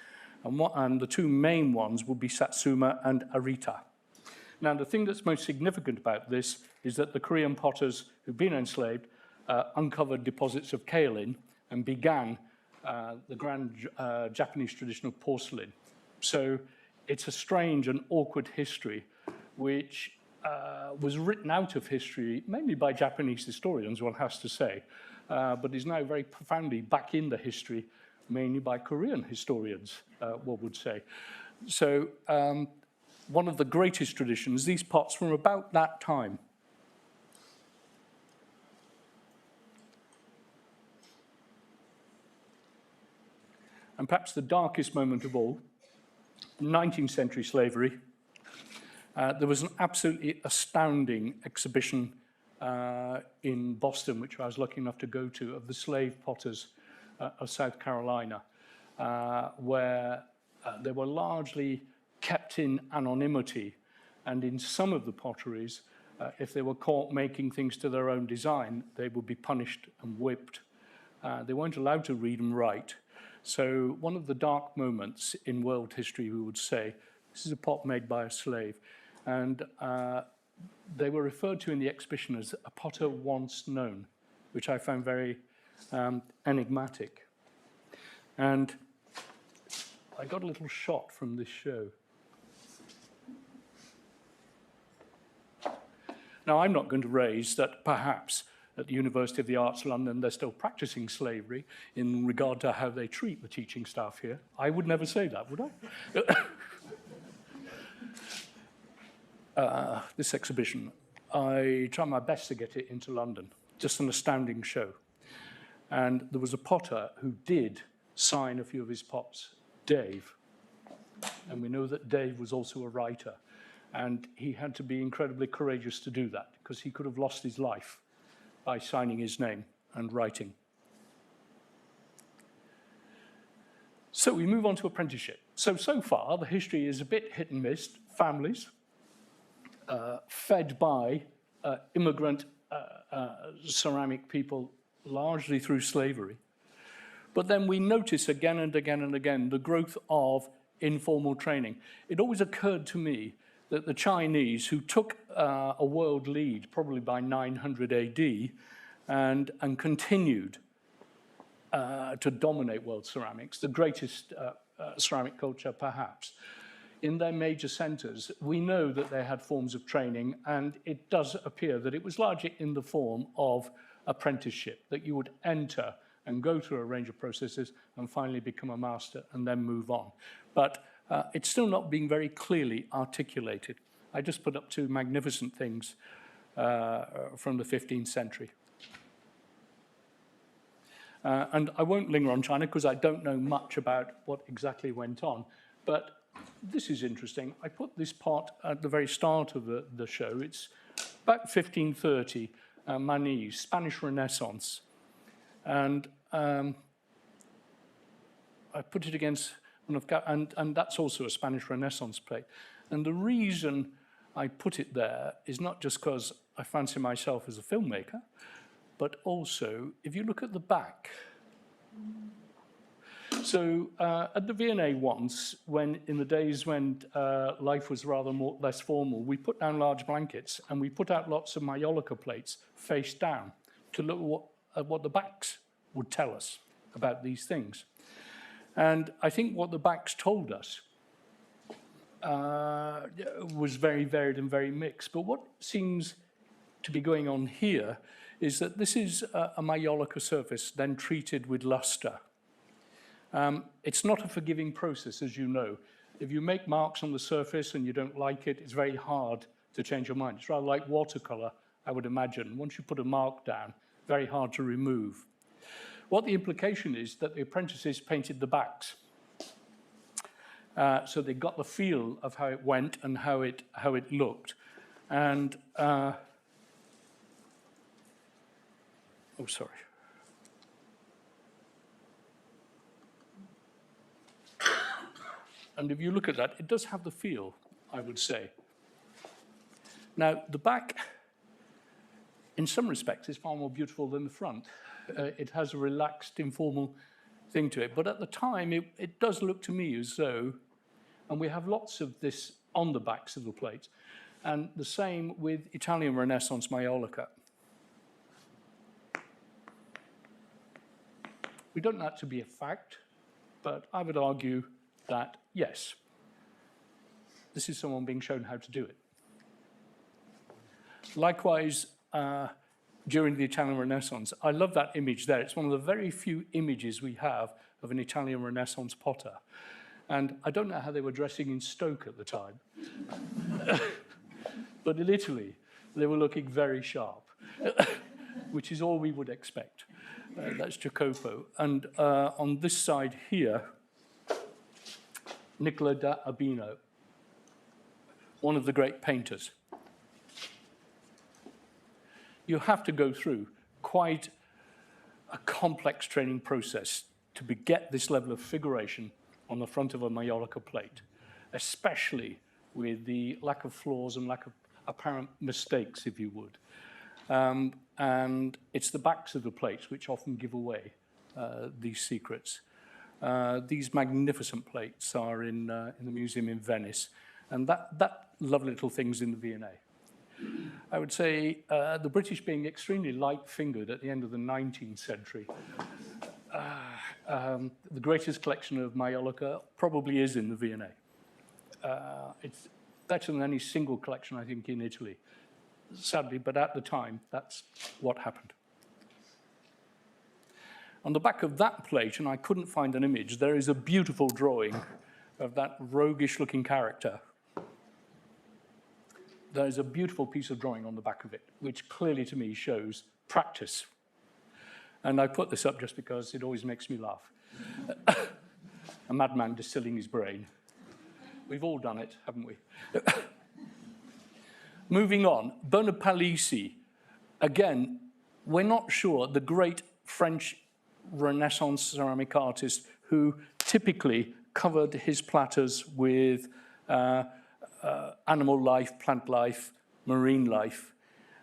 Speaker 6: And the two main ones would be Satsuma and Arita. Now, the thing that's most significant about this is that the Korean potters who've been enslaved uncovered deposits of kaolin and began the grand Japanese tradition of porcelain. So it's a strange and awkward history which was written out of history mainly by Japanese historians, one has to say, but is now very profoundly back in the history mainly by Korean historians, one would say. So one of the greatest traditions, these pots from about that time. And perhaps the darkest moment of all, 19th century slavery. There was an absolutely astounding exhibition in Boston, which I was lucky enough to go to, of the slave potters of South Carolina, where they were largely kept in anonymity. And in some of the potteries, if they were caught making things to their own design, they would be punished and whipped. They weren't allowed to read and write. So one of the dark moments in world history, we would say, this is a pot made by a slave. And they were referred to in the exhibition as a potter once known, which I found very enigmatic. And I got a little shot from this show. Now, I'm not going to raise that perhaps at the University of the Arts London, they're still practicing slavery in regard to how they treat the teaching staff here. I would never say that, would I? This exhibition, I tried my best to get it into London. Just an astounding show. And there was a potter who did sign a few of his pots, Dave. And we know that Dave was also a writer. And he had to be incredibly courageous to do that, because he could have lost his life by signing his name and writing. So we move on to apprenticeship. So far, the history is a bit hit and miss. Families, fed by immigrant ceramic people, largely through slavery. But then we notice again and again and again the growth of informal training. It always occurred to me that the Chinese, who took a world lead probably by 900 AD and continued to dominate world ceramics, the greatest ceramic culture perhaps, in their major centers, we know that they had forms of training, and it does appear that it was largely in the form of apprenticeship, that you would enter and go through a range of processes and finally become a master and then move on. But it's still not being very clearly articulated. I just put up two magnificent things from the 15th century. And I won't linger on China because I don't know much about what exactly went on. But this is interesting. I put this pot at the very start of the show. It's about 1530, Manise, Spanish Renaissance. And I put it against one of, and that's also a Spanish Renaissance plate. And the reason I put it there is not just because I fancy myself as a filmmaker, but also if you look at the back. So at the V&A once, when in the days when life was rather less formal, we put down large blankets and we put out lots of Mallorca plates face down to look at what the backs would tell us about these things. And I think what the backs told us was very varied and very mixed. But what seems to be going on here is that this is a Mallorca surface then treated with luster. It's not a forgiving process, as you know. If you make marks on the surface and you don't like it, it's very hard to change your mind. It's rather like watercolor, I would imagine. Once you put a mark down, very hard to remove. What the implication is that the apprentices painted the backs. So they got the feel of how it went and how it looked. And, oh, sorry. And if you look at that, it does have the feel, I would say. Now, the back, in some respects, is far more beautiful than the front. It has a relaxed, informal thing to it. But at the time, it does look to me as though, and we have lots of this on the backs of the plates, and the same with Italian Renaissance Mallorca. We don't know that to be a fact, but I would argue that, yes, this is someone being shown how to do it. Likewise, during the Italian Renaissance, I love that image there. It's one of the very few images we have of an Italian Renaissance potter. And I don't know how they were dressing in Stoke at the time. But in Italy, they were looking very sharp, which is all we would expect. That's Jacopo. And on this side here, Nicola da Urbino, one of the great painters. You have to go through quite a complex training process to get this level of figuration on the front of a Mallorca plate, especially with the lack of flaws and lack of apparent mistakes, if you would. And it's the backs of the plates which often give away these secrets. These magnificent plates are in the museum in Venice, and that lovely little thing's in the V&A. I would say the British being extremely light-fingered at the end of the 19th century, the greatest collection of Mallorca probably is in the V&A. It's better than any single collection, I think, in Italy. Sadly, but at the time, that's what happened. On the back of that plate, and I couldn't find an image, there is a beautiful drawing of that roguish-looking character. There's a beautiful piece of drawing on the back of it, which clearly to me shows practice. And I put this up just because it always makes me laugh. A madman distilling his brain. We've all done it, haven't we? Moving on, Bernard Palissy. Again, we're not sure, the great French Renaissance ceramic artist who typically covered his platters with animal life, plant life, marine life,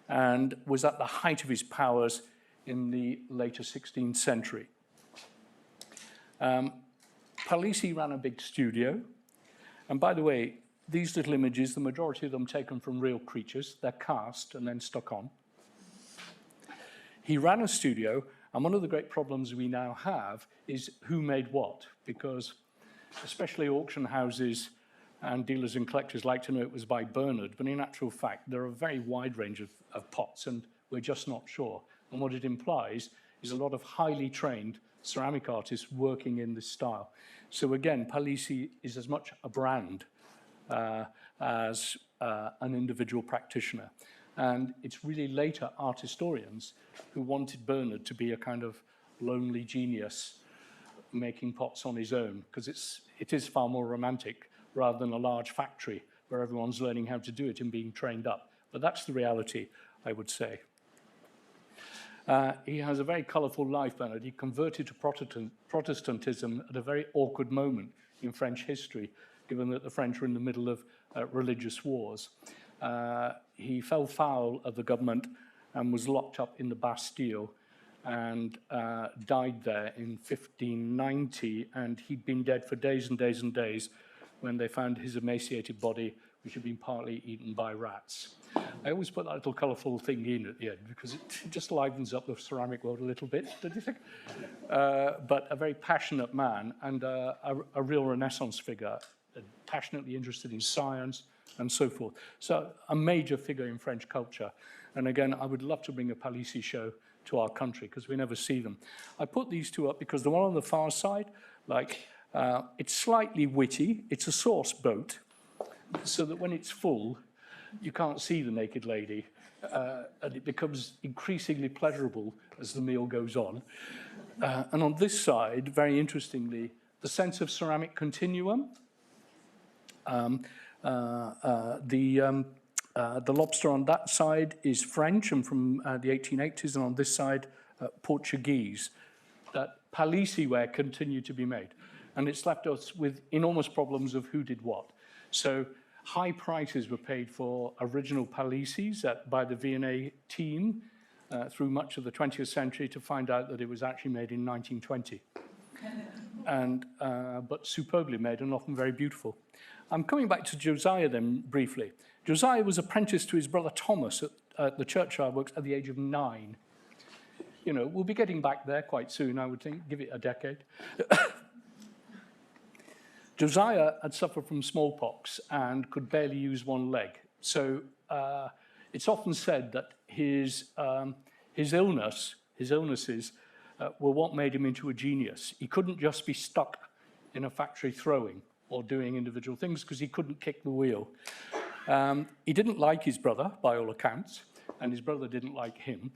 Speaker 6: and was at the height of his powers in the later 16th century. Palissy ran a big studio, and by the way, these little images, the majority of them taken from real creatures, they're cast and then stuck on. He ran a studio, and one of the great problems we now have is who made what, because especially auction houses and dealers and collectors like to know it was by Bernard, but in actual fact, there are a very wide range of pots, and we're just not sure. And what it implies is a lot of highly trained ceramic artists working in this style. So again, Palissy is as much a brand as an individual practitioner. And it's really later art historians who wanted Bernard to be a kind of lonely genius making pots on his own, because it is far more romantic rather than a large factory where everyone's learning how to do it and being trained up. But that's the reality, I would say. He has a very colourful life, Bernard. He converted to Protestantism at a very awkward moment in French history, given that the French were in the middle of religious wars. He fell foul of the government and was locked up in the Bastille and died there in 1590, and he'd been dead for days and days and days when they found his emaciated body, which had been partly eaten by rats. I always put that little colourful thing in at the end because it just livens up the ceramic world a little bit, don't you think? But a very passionate man and a real Renaissance figure, passionately interested in science and so forth. So a major figure in French culture. And again, I would love to bring a Palissy show to our country because we never see them. I put these two up because the one on the far side, it's slightly witty. It's a sauce boat, so that when it's full, you can't see the naked lady, and it becomes increasingly pleasurable as the meal goes on. And on this side, very interestingly, the sense of ceramic continuum. The lobster on that side is French and from the 1880s, and on this side, Portuguese. That Palissy ware continued to be made. And it's left us with enormous problems of who did what. So high prices were paid for original Palissys by the V&A team through much of the 20th century to find out that it was actually made in 1920. But superbly made and often very beautiful. I'm coming back to Josiah then briefly. Josiah was apprenticed to his brother Thomas at the churchyard works at the age of 9. You know, we'll be getting back there quite soon, I would think, give it a decade. Josiah had suffered from smallpox and could barely use one leg. So it's often said that his illnesses were what made him into a genius. He couldn't just be stuck in a factory throwing or doing individual things because he couldn't kick the wheel. He didn't like his brother, by all accounts, and his brother didn't like him.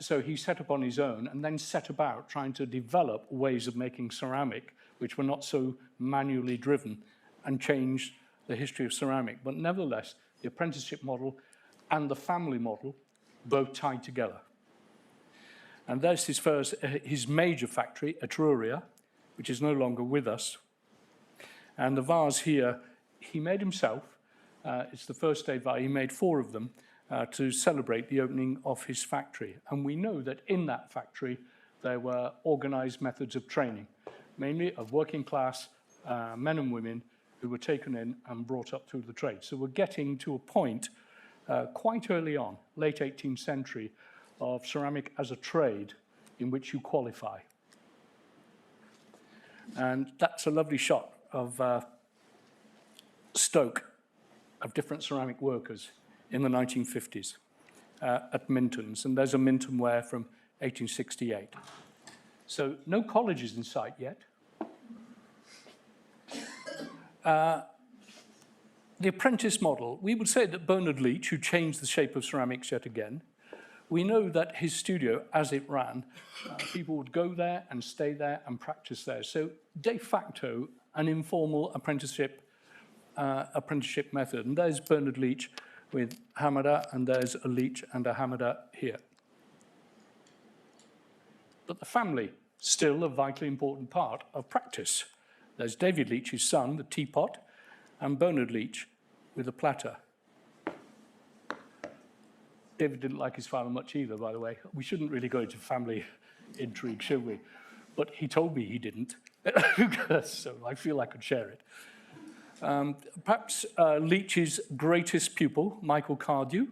Speaker 6: So he set up on his own and then set about trying to develop ways of making ceramic which were not so manually driven and changed the history of ceramic. But nevertheless, the apprenticeship model and the family model both tied together. And there's his major factory, Etruria, which is no longer with us. And the vase here, he made himself. It's the first day vase. He made 4 of them to celebrate the opening of his factory. And we know that in that factory, there were organized methods of training, mainly of working class men and women who were taken in and brought up through the trade. So we're getting to a point quite early on, late 18th century, of ceramic as a trade in which you qualify. And that's a lovely shot of Stoke, of different ceramic workers in the 1950s at Minton's. And there's a Minton ware from 1868. So no colleges in sight yet. The apprentice model, we would say that Bernard Leach, who changed the shape of ceramics yet again, we know that his studio, as it ran, people would go there and stay there and practice there. So de facto, an informal apprenticeship method. And there's Bernard Leach with Hamada, and there's a Leach and a Hamada here. But the family, still a vitally important part of practice. There's David Leach, his son, the teapot, and Bernard Leach with the platter. David didn't like his father much either, by the way. We shouldn't really go into family intrigue, should we? But he told me he didn't, so I feel I could share it. Perhaps Leach's greatest pupil, Michael Cardew,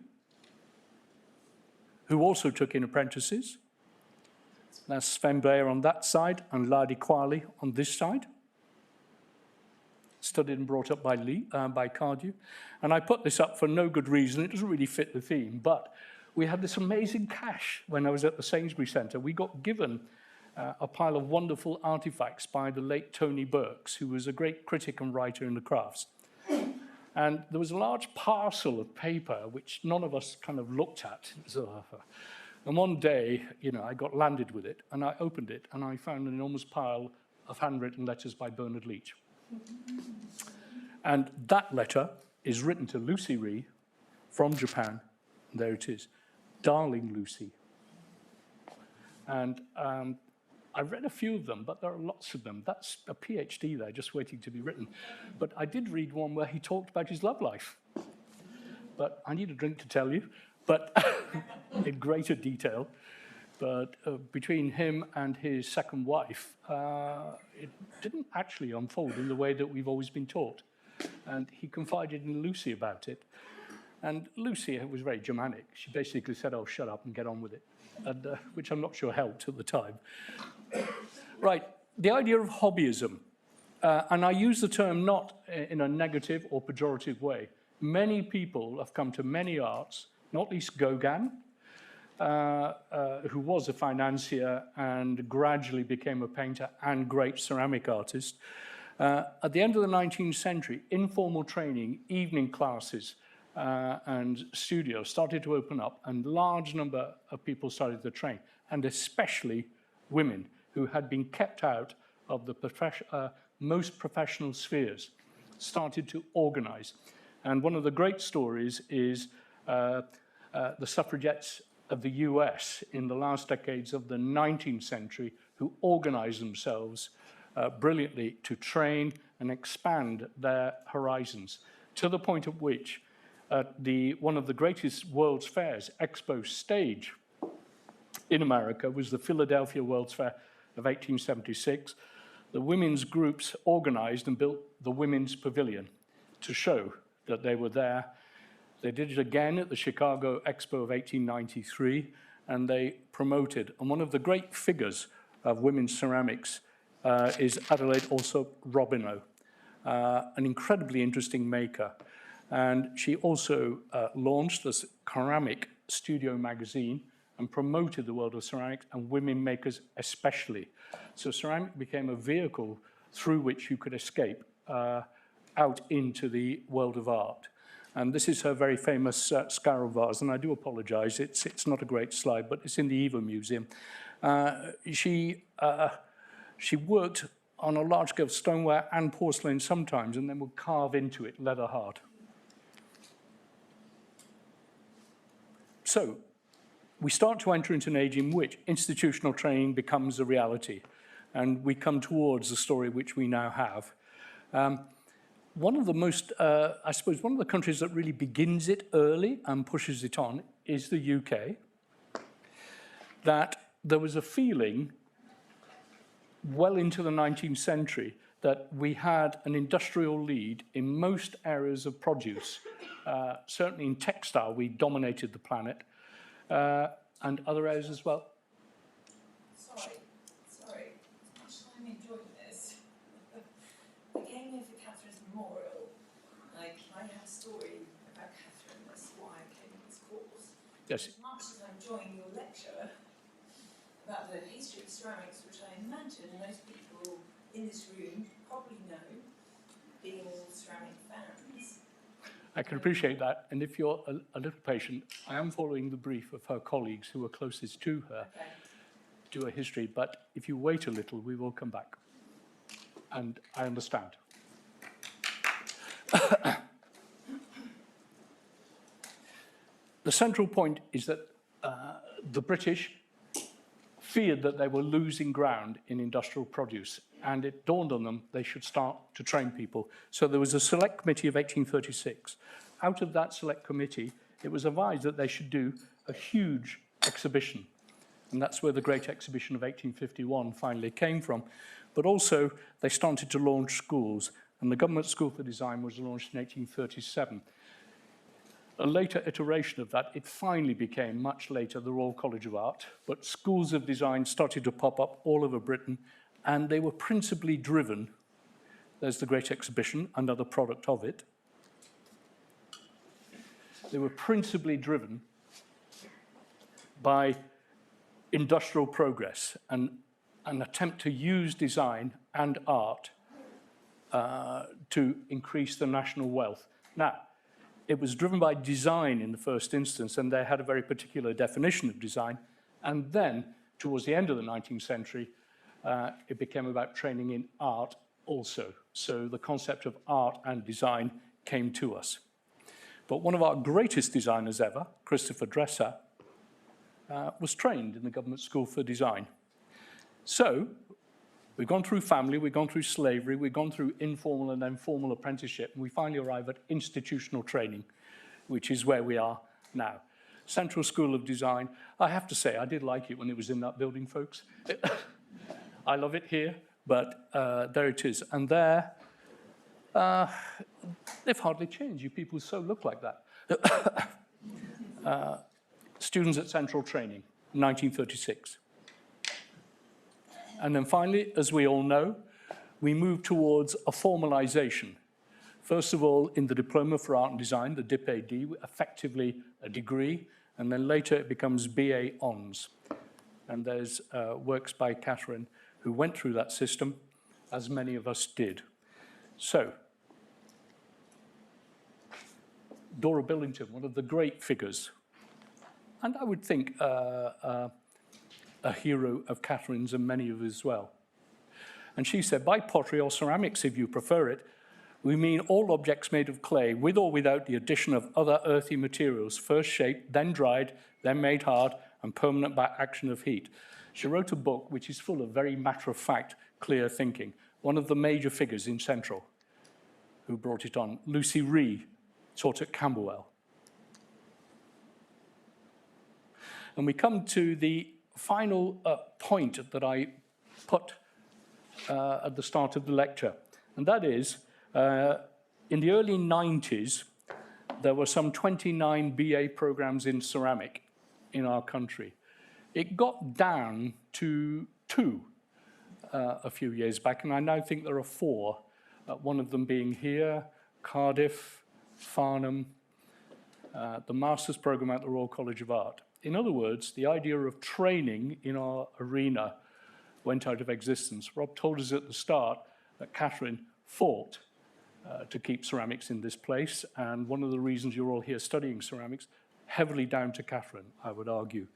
Speaker 6: who also took in apprentices. That's Sven Blair on that side and Ladi Kwali on this side. Studied and brought up by Cardew. And I put this up for no good reason. It doesn't really fit the theme, but we had this amazing cache when I was at the Sainsbury Centre. We got given a pile of wonderful artifacts by the late Tony Burks, who was a great critic and writer in the crafts. And there was a large parcel of paper which none of us kind of looked at. And one day, I got landed with it, and I opened it, and I found an enormous pile of handwritten letters by Bernard Leach. And that letter is written to Lucy Ree from Japan. There it is, Darling Lucy. And I read a few of them, but there are lots of them. That's a PhD there, just waiting to be written. But I did read one where he talked about his love life. But I need a drink to tell you, but in greater detail. But between him and his second wife, it didn't actually unfold in the way that we've always been taught. And he confided in Lucy about it. And Lucy was very Germanic. She basically said, oh, shut up and get on with it, and, which I'm not sure helped at the time. Right, the idea of hobbyism. And I use the term not in a negative or pejorative way. Many people have come to many arts, not least Gauguin, who was a financier and gradually became a painter and great ceramic artist. At the end of the 19th century, informal training, evening classes, and studios started to open up, and large number of people started to train, and especially women who had been kept out of the most professional spheres started to organize. And one of the great stories is the suffragettes of the US in the last decades of the 19th century who organized themselves brilliantly to train and expand their horizons, to the point at which one of the greatest world's fairs, Expo stage in America, was the Philadelphia World's Fair of 1876. The women's groups organized and built the Women's Pavilion to show that they were there. They did it again at the Chicago Expo of 1893, and they promoted. And one of the great figures of women's ceramics is Adelaide also Robineau, an incredibly interesting maker. And she also launched this ceramic studio magazine and promoted the world of ceramics and women makers especially. So ceramic became a vehicle through which you could escape out into the world of art. And this is her very famous scarab vase, and I do apologize, it's not a great slide, but it's in the Eva Museum. She worked on a large scale of stoneware and porcelain sometimes, and then would carve into it leather hard. So we start to enter into an age in which institutional training becomes a reality, and we come towards the story which we now have. One of the most, I suppose, one of the countries that really begins it early and pushes it on is the UK. That there was a feeling well into the 19th century that we had an industrial lead in most areas of produce. Certainly in textile, we dominated the planet, and other areas as well.
Speaker 8: Sorry. Much as I'm enjoying this, I came here for Kathryn's memorial. I have a story about Kathryn, that's why I came to this course.
Speaker 6: Yes.
Speaker 8: As much as I'm enjoying your lecture about the history of ceramics, which I imagine most people in this room probably know, being all ceramic fans.
Speaker 6: I can appreciate that, and if you're a little patient, I am following the brief of her colleagues who are closest to her, to her history, but if you wait a little, we will come back, and I understand. The central point is that the British feared that they were losing ground in industrial produce, and it dawned on them they should start to train people. So there was a select committee of 1836. Out of that select committee, it was advised that they should do a huge exhibition. And that's where the Great Exhibition of 1851 finally came from. But also, they started to launch schools, and the Government School for Design was launched in 1837. A later iteration of that, it finally became, much later, the Royal College of Art, but schools of design started to pop up all over Britain, and they were principally driven, there's the Great Exhibition, another product of it, they were principally driven by industrial progress and an attempt to use design and art to increase the national wealth. Now, it was driven by design in the first instance, and they had a very particular definition of design, And then, towards the end of the 19th century, it became about training in art also. So the concept of art and design came to us. But one of our greatest designers ever, Christopher Dresser, was trained in the government school for design. So we've gone through family, we've gone through slavery, we've gone through informal and then formal apprenticeship, and we finally arrive at institutional training, which is where we are now. Central School of Design. I have to say, I did like it when it was in that building, folks. I love it here, but there it is. And there, they've hardly changed. You people so look like that. Students at Central Training, 1936. And then finally, as we all know, we move towards a formalization. First of all, in the Diploma for Art and Design, the DIP-AD, effectively a degree, and then later it becomes BA Hons. And there's works by Kathryn, who went through that system, as many of us did. So, Dora Billington, one of the great figures, and I would think a hero of Kathryn's and many of us as well. And she said, by pottery or ceramics, if you prefer it, we mean all objects made of clay, with or without the addition of other earthy materials, first shaped, then dried, then made hard, and permanent by action of heat. She wrote a book which is full of very matter-of-fact, clear thinking. One of the major figures in Central who brought it on, Lucy Ree, taught at Camberwell. And we come to the final point that I put at the start of the lecture, and that is, in the early 90s, there were some 29 BA programs in ceramic in our country. It got down to 2 a few years back, and I now think there are 4, one of them being here, Cardiff, Farnham, the master's program at the Royal College of Art. In other words, the idea of training in our arena went out of existence. Rob told us at the start that Kathryn fought to keep ceramics in this place, and one of the reasons you're all here studying ceramics, heavily down to Kathryn, I would argue.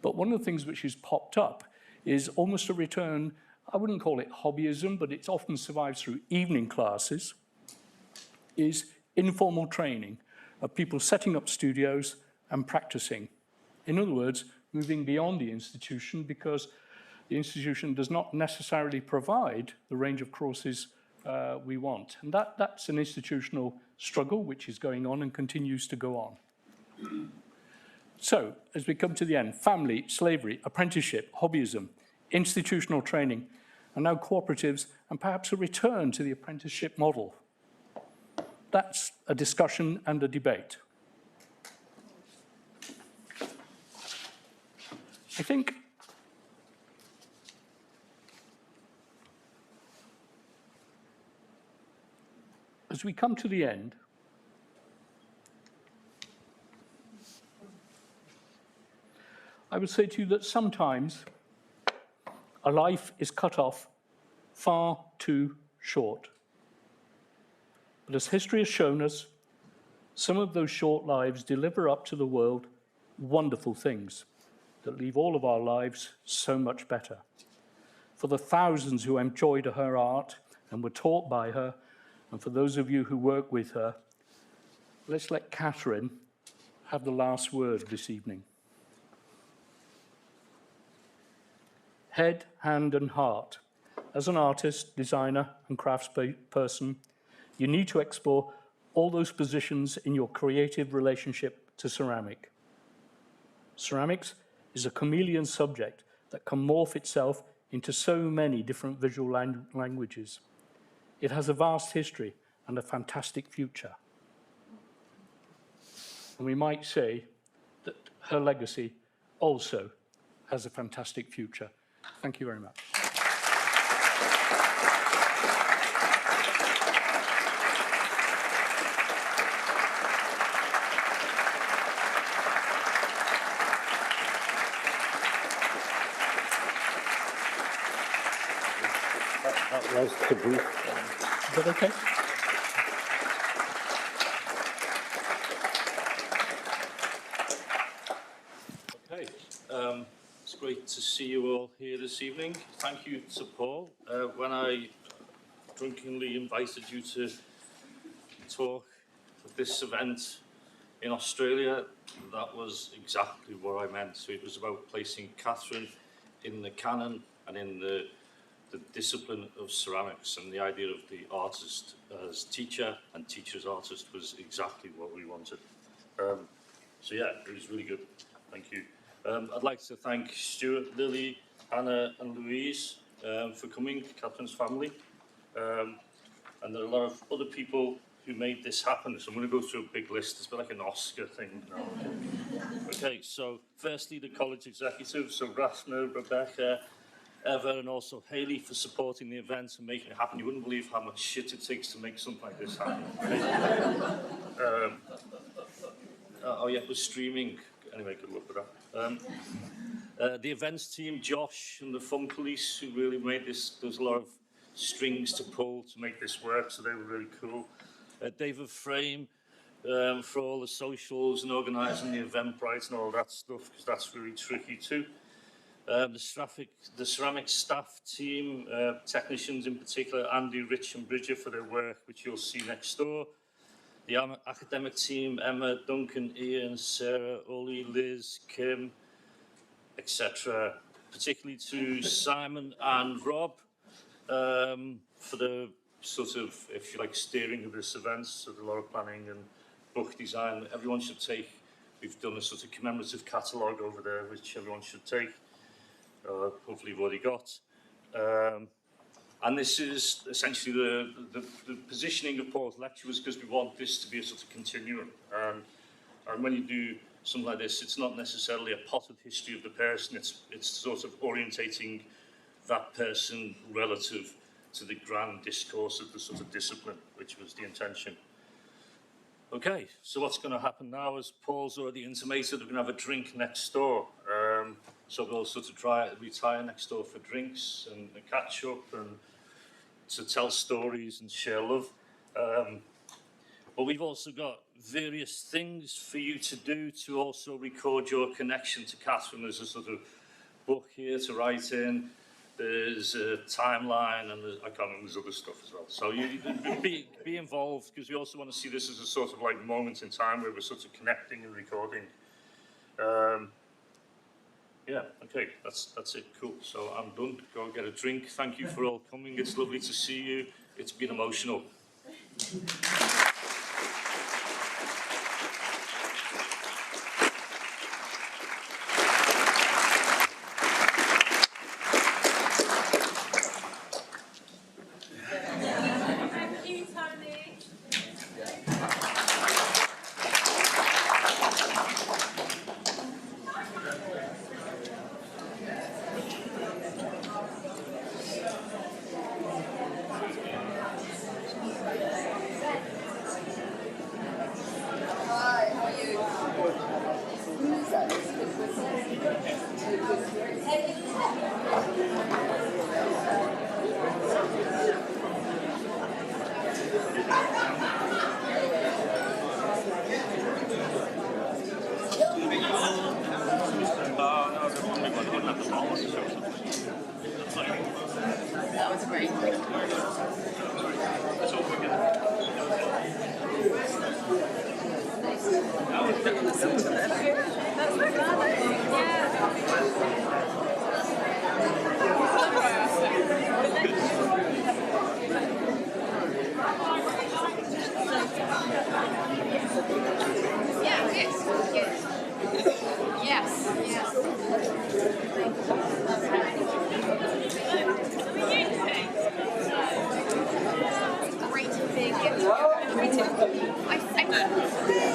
Speaker 6: But one of the things which has popped up is almost a return, I wouldn't call it hobbyism, but it's often survived through evening classes, is informal training of people setting up studios and practicing. In other words, moving beyond the institution, because the institution does not necessarily provide the range of courses we want. And that's an institutional struggle which is going on and continues to go on. So, as we come to the end, family, slavery, apprenticeship, hobbyism, institutional training, and now cooperatives, and perhaps a return to the apprenticeship model. That's a discussion and a debate. I think as we come to the end, I would say to you that sometimes a life is cut off far too short. But as history has shown us, some of those short lives deliver up to the world wonderful things that leave all of our lives so much better. For the thousands who enjoyed her art and were taught by her, and for those of you who work with her, let's let Kathryn have the last word this evening. Head, hand, and heart. As an artist, designer, and craftsperson, you need to explore all those positions in your creative relationship to ceramic. Ceramics is a chameleon subject that can morph itself into so many different visual languages. It has a vast history and a fantastic future. And we might say that her legacy also has a fantastic future. Thank you very much.
Speaker 9: That was the brief.
Speaker 6: Is that okay?
Speaker 9: Okay.
Speaker 10: see you all here this evening. Thank you to Paul. When I drunkenly invited you to talk at this event in Australia, that was exactly what I meant. So it was about placing Kathryn in the canon and in the discipline of ceramics, and the idea of the artist as teacher and teacher as artist was exactly what we wanted. So yeah, it was really good. Thank you. I'd like to thank Stuart, Lily, Anna and Louise for coming, Kathryn's family. And there are a lot of other people who made this happen. So I'm going to go through a big list. It's a bit like an Oscar thing now. Okay, so firstly, the college executives, so Rafna, Rebecca, Eva, and also Hayley for supporting the event and making it happen. You wouldn't believe how much shit it takes to make something like this happen. Oh yeah, it was streaming. Anyway, good luck with that. The events team, Josh and the Fun Police, who really made this. There's a lot of strings to pull to make this work, so they were really cool. David Frame for all the socials and organising the Eventbrite and all that stuff, because that's really tricky too. The ceramic staff team, technicians in particular, Andy, Rich and Bridget for their work, which you'll see next door. The academic team, Emma, Duncan, Ian, Sarah, Oli, Liz, Kim, etc. Particularly to Simon and Rob for the sort of, if you like, steering of this event. So there's a lot of planning and book design. Everyone should take. We've done a sort of commemorative catalogue over there, which everyone should take. Hopefully you've already got. And this is essentially the positioning of Paul's lecture was because we want this to be a sort of continuum. And when you do something like this, it's not necessarily a potted history of the person, it's sort of orientating that person relative to the grand discourse of the sort of discipline, which was the intention. Okay, so what's going to happen now is Paul's already intimated we're going to have a drink next door. So we'll sort of retire next door for drinks and catch up and to tell stories and share love. But we've also got various things for you to do to also record your connection to Kathryn. There's a sort of book here to write in. There's a timeline, and I can't remember, there's other stuff as well. So you be involved, because we also want to see this as a sort of like moment in time where we're sort of connecting and recording. Yeah, okay, that's it, cool. So I'm done, go get a drink. Thank you for all coming, it's lovely to see you. It's been emotional.
Speaker 5: That was great.
Speaker 1: Great big. I